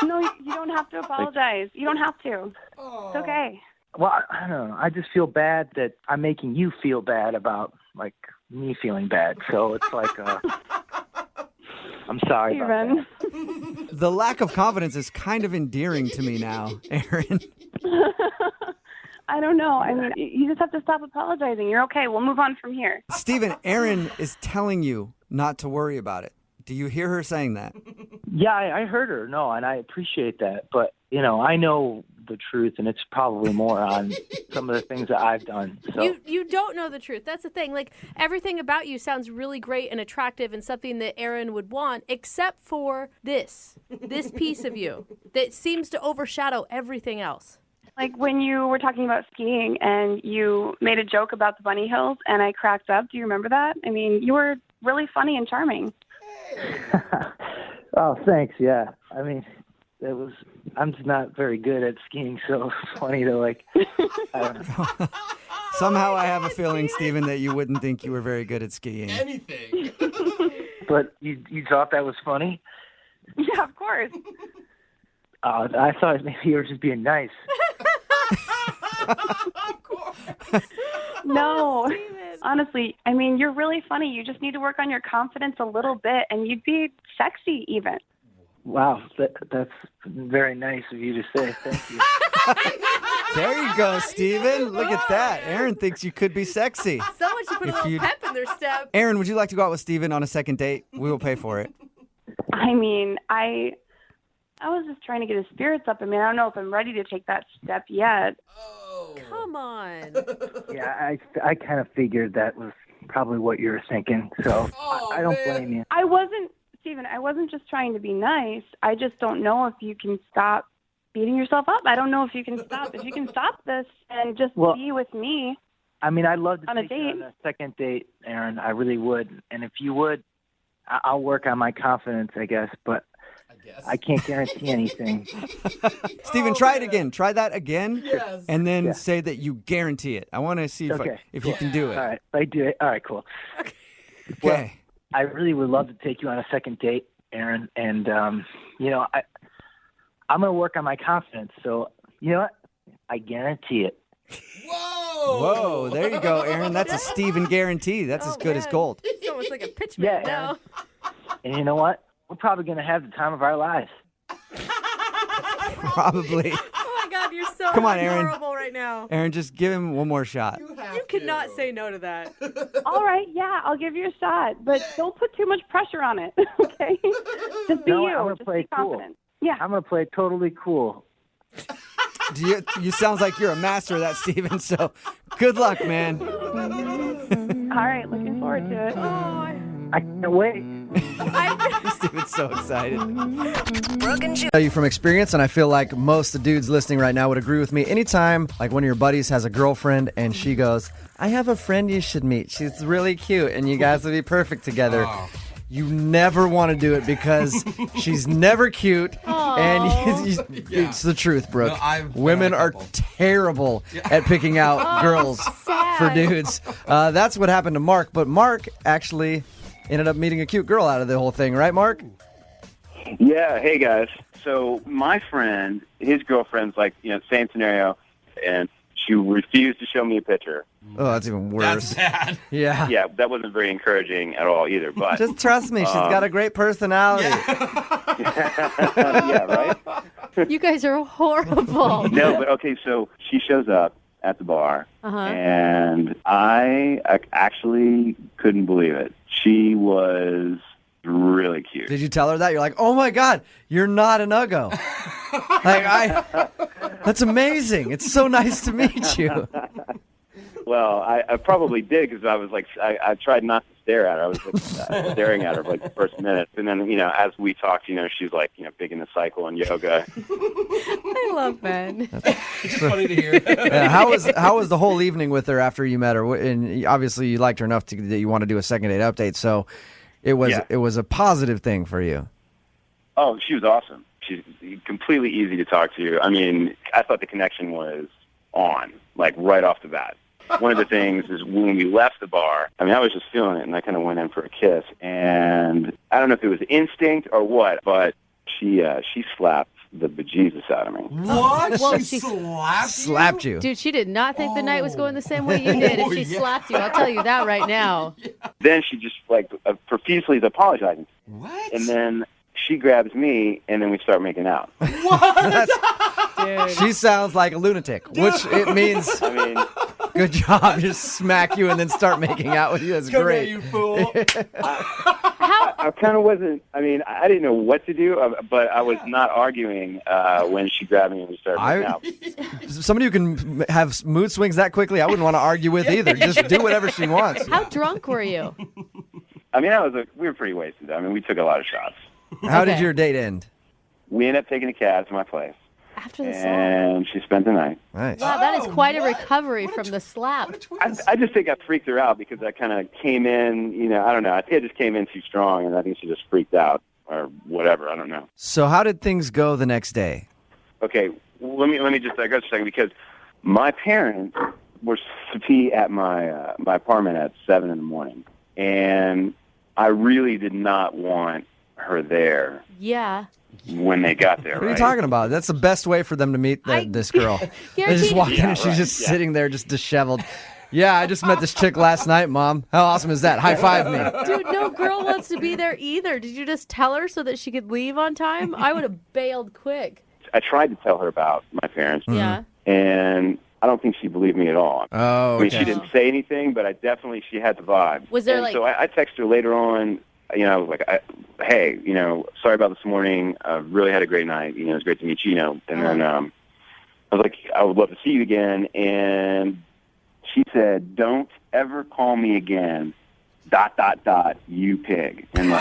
No, you don't have to apologize. You don't have to. It's okay. Well, I don't know. I just feel bad that I'm making you feel bad about, me feeling bad. So it's I'm sorry about that. The lack of confidence is kind of endearing to me now, Aaron. I don't know. I mean, you just have to stop apologizing. You're okay. We'll move on from here. Steven, Aaron is telling you not to worry about it. Do you hear her saying that? Yeah, I heard her. No, and I appreciate that. But, I know the truth, and it's probably more on some of the things that I've done. So. You don't know the truth. That's the thing. Like, everything about you sounds really great and attractive and something that Aaron would want, except for this piece of you that seems to overshadow everything else. Like when you were talking about skiing and you made a joke about the bunny hills and I cracked up. Do you remember that? I mean, you were really funny and charming. Oh, thanks. Yeah. I mean, I'm just not very good at skiing, so it's funny to I don't know. Somehow I have a feeling, Steven, that you wouldn't think you were very good at skiing. Anything. But you thought that was funny? Yeah, of course. I thought maybe you were just being nice. Of course. No, honestly, I mean, you're really funny. You just need to work on your confidence a little bit, and you'd be sexy even. Wow, that's very nice of you to say. Thank you. There you go, Steven. Look at that. Aaron thinks you could be sexy. Someone should put a little pep in their step. Aaron, would you like to go out with Steven on a second date? We will pay for it. I mean, I was just trying to get his spirits up. I mean, I don't know if I'm ready to take that step yet. Oh. Come on. Yeah, I kind of figured that was probably what you were thinking, so I don't blame you. Steven, I wasn't just trying to be nice. I just don't know if you can stop beating yourself up. I don't know if you can stop. If you can stop this and just be with me. I mean, I'd love to take you on a second date, Aaron. I really would. And if you would, I'll work on my confidence, I guess, but I can't guarantee anything. Steven, try it again. Try that again, Yes. and then say that you guarantee it. I want to see if you can do it. All right, I do it. All right, cool. Okay. Well, I really would love to take you on a second date, Aaron, and I'm going to work on my confidence. So, you know what? I guarantee it. Whoa, there you go, Aaron. That's a Steven guarantee. That's as good as gold. It's almost like a pitch man now. And you know what? We're probably going to have the time of our lives. Probably. Oh my God, you're so Come on, Aaron. adorable right now. Aaron, just give him one more shot. You cannot say no to that. All right, yeah, I'll give you a shot, but don't put too much pressure on it, okay? Just be you. I'm going to Just play be cool. confident. Yeah. I'm going to play totally cool. You sounds like you're a master of that, Steven, so good luck, man. All right, looking forward to it. Oh, I can't wait. Steven's so excited. Brooke and Jubal. Tell you from experience, and I feel like most of the dudes listening right now would agree with me. Anytime, like one of your buddies has a girlfriend and she goes, I have a friend you should meet. She's really cute, and you guys would be perfect together. Oh. You never want to do it because she's never cute, and it's the truth, Brooke. No, Women are terrible at picking out girls for dudes. That's what happened to Mark, but Mark actually ended up meeting a cute girl out of the whole thing, right, Mark? Yeah, hey guys. So my friend, his girlfriend's same scenario, and she refused to show me a picture. Oh, that's even worse. That's bad. Yeah. Yeah, that wasn't very encouraging at all either. But just trust me, she's got a great personality. Yeah, right? You guys are horrible. No, but okay, so she shows up at the bar, Uh-huh. and I actually couldn't believe it. She was really cute. Did you tell her that? You're like, oh my God, you're not an uggo. That's amazing. It's so nice to meet you. Well, I probably did because I was like, I tried not to stare at her. I was like, staring at her for like the first minute. And then, as we talked, she's like, big in the cycle and yoga. I love Ben. It's funny to hear. Yeah, how was the whole evening with her after you met her? And obviously you liked her enough that you want to do a second date update. So it was a positive thing for you. Oh, she was awesome. She's completely easy to talk to. I mean, I thought the connection was on, like right off the bat. One of the things is when we left the bar, I was just feeling it, and I kind of went in for a kiss. And I don't know if it was instinct or what, but she slapped the bejesus out of me. What? Well, she slapped you? Dude, she did not think the night was going the same way you did if she slapped you. I'll tell you that right now. Then she just, profusely is apologizing. What? And then she grabs me, and then we start making out. What? She sounds like a lunatic, which it means good job. Just smack you and then start making out with you. That's Come great. here, you fool. I kind of wasn't, I didn't know what to do, but I was not arguing when she grabbed me and we started making out. Somebody who can have mood swings that quickly, I wouldn't want to argue with either. Just do whatever she wants. How drunk were you? We were pretty wasted. We took a lot of shots. How did your date end? We ended up taking a cab to my place. After the slap? And she spent the night. Nice. Wow, that is quite a recovery from the slap. I just think I freaked her out because I kind of came in, I don't know. I think I just came in too strong, and I think she just freaked out or whatever. I don't know. So how did things go the next day? Okay, let me just go a second because my parents were to be at my my apartment at 7 in the morning, and I really did not want her there. Yeah. When they got there, What are you talking about? That's the best way for them to meet this girl. They just walk in and she's just sitting there just disheveled. Yeah, I just met this chick last night, Mom. How awesome is that? High five me. Dude, no girl wants to be there either. Did you just tell her so that she could leave on time? I would have bailed quick. I tried to tell her about my parents. Yeah. And I don't think she believed me at all. Oh, she didn't say anything, but she had the vibe. Was there and so I texted her later on, hey, sorry about this morning. I really had a great night. It was great to meet you, And then I was like, I would love to see you again. And she said, don't ever call me again, ... you pig. And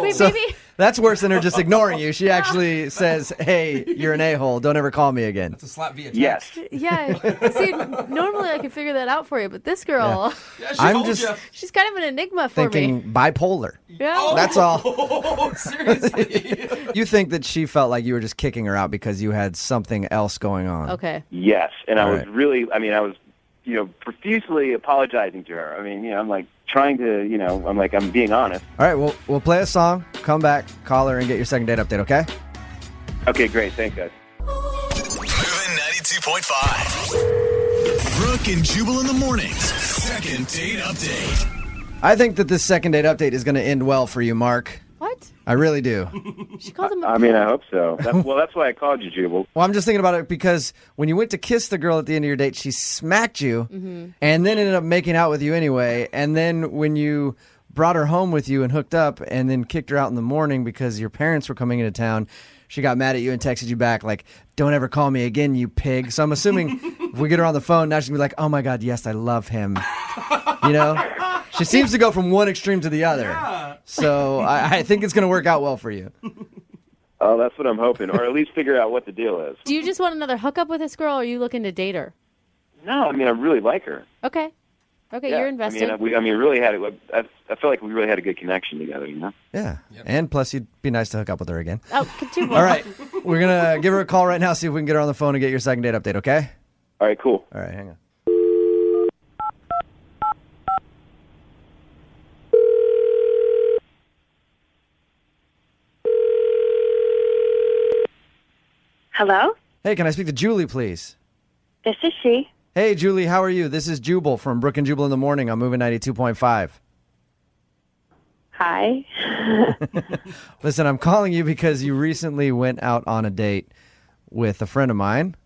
Wait, so baby. that's worse than her just ignoring you. She actually says, hey, you're an a-hole. Don't ever call me again. It's a slap via text. Yes. Yeah. See, normally I can figure that out for you, but this girl, I'm just she's kind of an enigma for thinking me. bipolar. Yeah. That's all. Seriously. You think that she felt like you were just kicking her out because you had something else going on. Okay. Yes. And I All was right. really, I was, profusely apologizing to her. I'm like trying to, I'm being honest. All right, we'll play a song, come back, call her, and get your second date update, okay? Okay, great. Thanks, guys. Moving 92.5. Brooke and Jubal in the mornings. Second date update. I think that this second date update is going to end well for you, Mark. What? I really do. She called him I hope so. That's why I called you, Jubal. Well, I'm just thinking about it because when you went to kiss the girl at the end of your date, she smacked you and then ended up making out with you anyway. And then when you brought her home with you and hooked up and then kicked her out in the morning because your parents were coming into town, she got mad at you and texted you back like, don't ever call me again, you pig. So I'm assuming if we get her on the phone, now she's going to be like, oh my God, yes, I love him. She seems to go from one extreme to the other. Yeah. So I think it's going to work out well for you. Oh, that's what I'm hoping. Or at least figure out what the deal is. Do you just want another hookup with this girl, or are you looking to date her? No, I really like her. Okay. Okay, Yeah. you're invested. Really had it. I feel like we really had a good connection together, Yeah. And plus, you'd be nice to hook up with her again. Oh, continue. All right. We're going to give her a call right now, see if we can get her on the phone and get your second date update, okay? All right, cool. All right, hang on. Hello? Hey, can I speak to Julie, please? This is she. Hey, Julie, how are you? This is Jubal from Brooke and Jubal in the Morning. I'm moving 92.5. Hi. Listen, I'm calling you because you recently went out on a date with a friend of mine.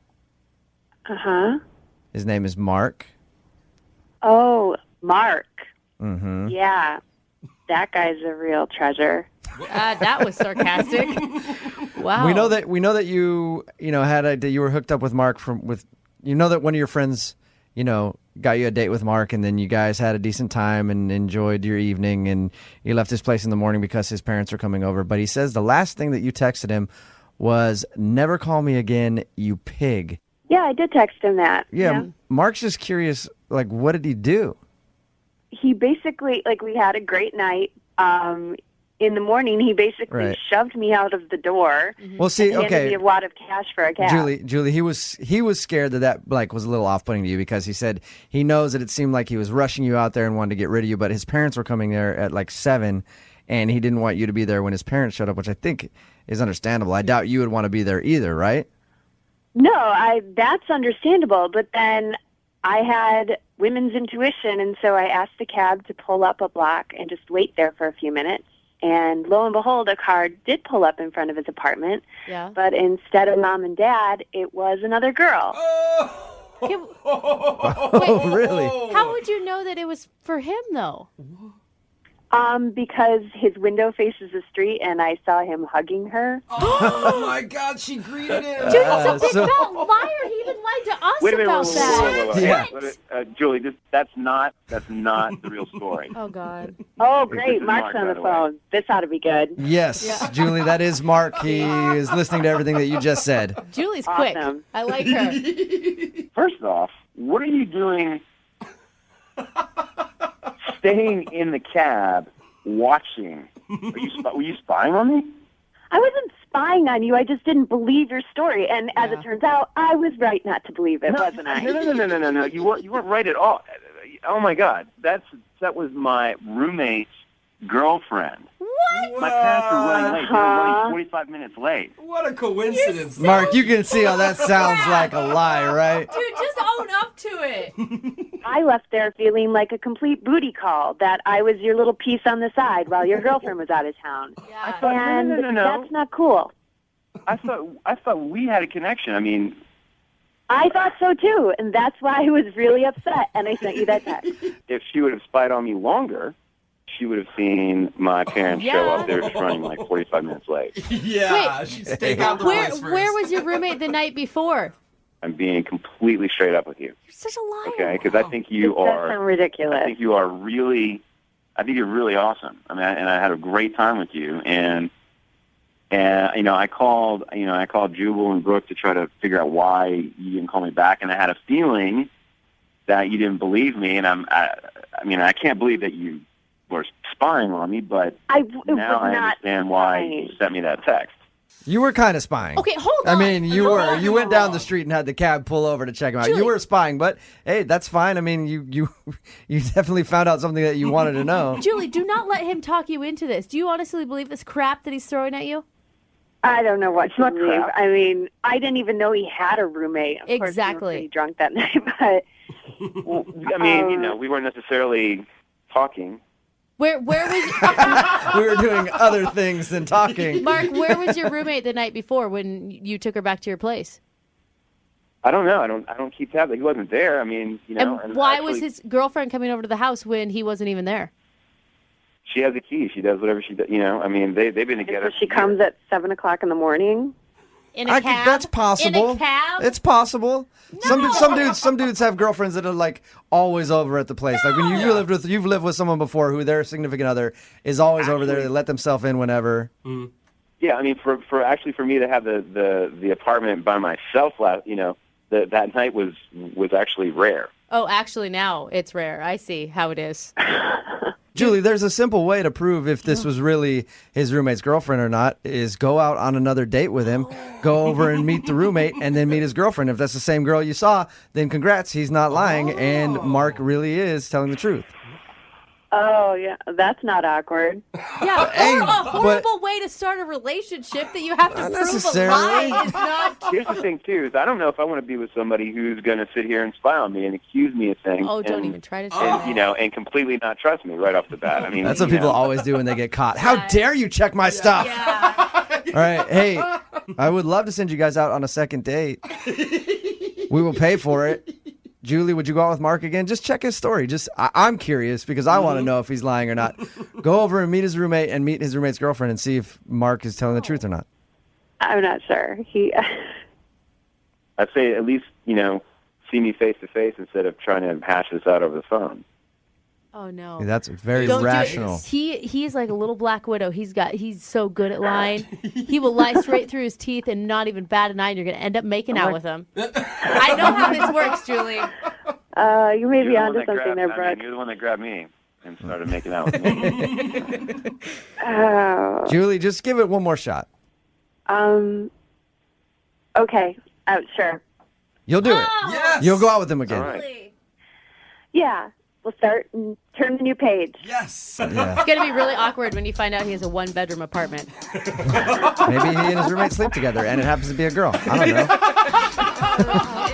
Uh-huh. His name is Mark. Oh, Mark. Mm-hmm. Yeah. That guy's a real treasure. That was sarcastic. Wow. We know that you that you were hooked up with Mark that one of your friends, got you a date with Mark, and then you guys had a decent time and enjoyed your evening, and you left his place in the morning because his parents were coming over. But he says the last thing that you texted him was, "Never call me again, you pig." Yeah, I did text him that. Yeah. Mark's just curious, what did he do? He basically, we had a great night. In the morning, he basically shoved me out of the door. Well, see, and handed me a wad of cash for a cab. Julie, he was scared that was a little off-putting to you, because he said he knows that it seemed like he was rushing you out there and wanted to get rid of you, but his parents were coming there at 7, and he didn't want you to be there when his parents showed up, which I think is understandable. I doubt you would want to be there either, right? No, that's understandable. But then I had women's intuition, and so I asked the cab to pull up a block and just wait there for a few minutes. And lo and behold, a car did pull up in front of his apartment. Yeah. But instead of mom and dad, it was another girl. Wait, really? How would you know that it was for him, though? Because his window faces the street, and I saw him hugging her. Oh my God, she greeted him. Dude, he's a big fat liar. He even lied to us about that. Wait. Julie, that's not the real story. Oh God. Oh great, Mark's on the phone. This ought to be good. Yes, Julie, that is Mark. He is listening to everything that you just said. Julie's quick. I like her. First off, what are you doing staying in the cab watching? Were you spying on me? I wasn't spying on you. I just didn't believe your story. And as it turns out, I was right not to believe it, wasn't I? No. You weren't right at all. Oh, my God. That was my roommate's girlfriend. What? My parents were running late. They were running 45 minutes late. What a coincidence. Mark, you can see how that sounds like a lie, right? Dude, just own up to it. I left there feeling like a complete booty call, that I was your little piece on the side while your girlfriend was out of town. Yeah. And No. that's not cool. I thought we had a connection. I mean, I thought so too, and that's why I was really upset, and I sent you that text. if she would have spied on me longer, she would have seen my parents show up there just running 45 minutes late. Yeah, she'd stake out the place first. Where was your roommate the night before? I'm being completely straight up with you. You're such a liar. Okay, because I think you That sounds ridiculous. I think you are really. I think you're really awesome. I mean, and I had a great time with you. And I called Jubal and Brooke to try to figure out why you didn't call me back. And I had a feeling that you didn't believe me. And I can't believe that you were spying on me. But now I understand why you sent me that text. You were kind of spying. Okay, hold on. I mean, you went down the street and had the cab pull over to check him out. Julie. You were spying, but hey, that's fine. I mean, you definitely found out something that you wanted to know. Julie, do not let him talk you into this. Do you honestly believe this crap that he's throwing at you? I don't know what to believe. I mean, I didn't even know he had a roommate. Of course, he was pretty drunk that night, but I mean, we weren't necessarily talking. Where was we were doing other things than talking. Mark, where was your roommate the night before when you took her back to your place? I don't know. I don't keep tabs. He wasn't there. I mean, And why was his girlfriend coming over to the house when he wasn't even there? She has the key. She does whatever she does. I mean, they've been together. So she comes at 7:00 in the morning. In a cab? That's possible. In a cab? It's possible. No. Some dudes have girlfriends that are always over at the place. No. Like when you've lived with someone before who their significant other is always over there. They let themselves in whenever. Mm. Yeah, I mean, for me to have the apartment by myself that night was actually rare. Oh, actually, now it's rare. I see how it is. Julie, there's a simple way to prove if this was really his roommate's girlfriend or not, is go out on another date with him, go over and meet the roommate, and then meet his girlfriend. If that's the same girl you saw, then congrats, he's not lying, and Mark really is telling the truth. Oh, yeah, that's not awkward. Yeah, Hey, a horrible but- way to start a relationship that you have to Not prove a necessarily. lie is not... Here's the thing, too, is I don't know if I want to be with somebody who's going to sit here and spy on me and accuse me of things. Oh, don't and, even try to say that. and completely not trust me right off the bat. I mean, That's what people always do when they get caught. How dare you check my stuff? Yeah. All right, hey, I would love to send you guys out on a second date. We will pay for it. Julie, would you go out with Mark again? Just check his story. I'm curious because I want to know if he's lying or not. Go over and meet his roommate and meet his roommate's girlfriend and see if Mark is telling the truth or not. I'm not sure. I'd say at least, see me face to face instead of trying to hash this out over the phone. Oh no. That's very Don't rational. He's like a little black widow. He's so good at lying. He will lie straight through his teeth and not even bat an eye, and you're going to end up making out with him. I know how this works, Julie. You may be onto something there, Brooke. You're the one that grabbed me and started making out with me. Julie, just give it one more shot. Okay. Sure. You'll do it. Yes. You'll go out with him again. All right. Yeah. We'll start and turn the new page. Yes. Yeah. It's going to be really awkward when you find out he has a one-bedroom apartment. Maybe he and his roommate sleep together, and it happens to be a girl. I don't know.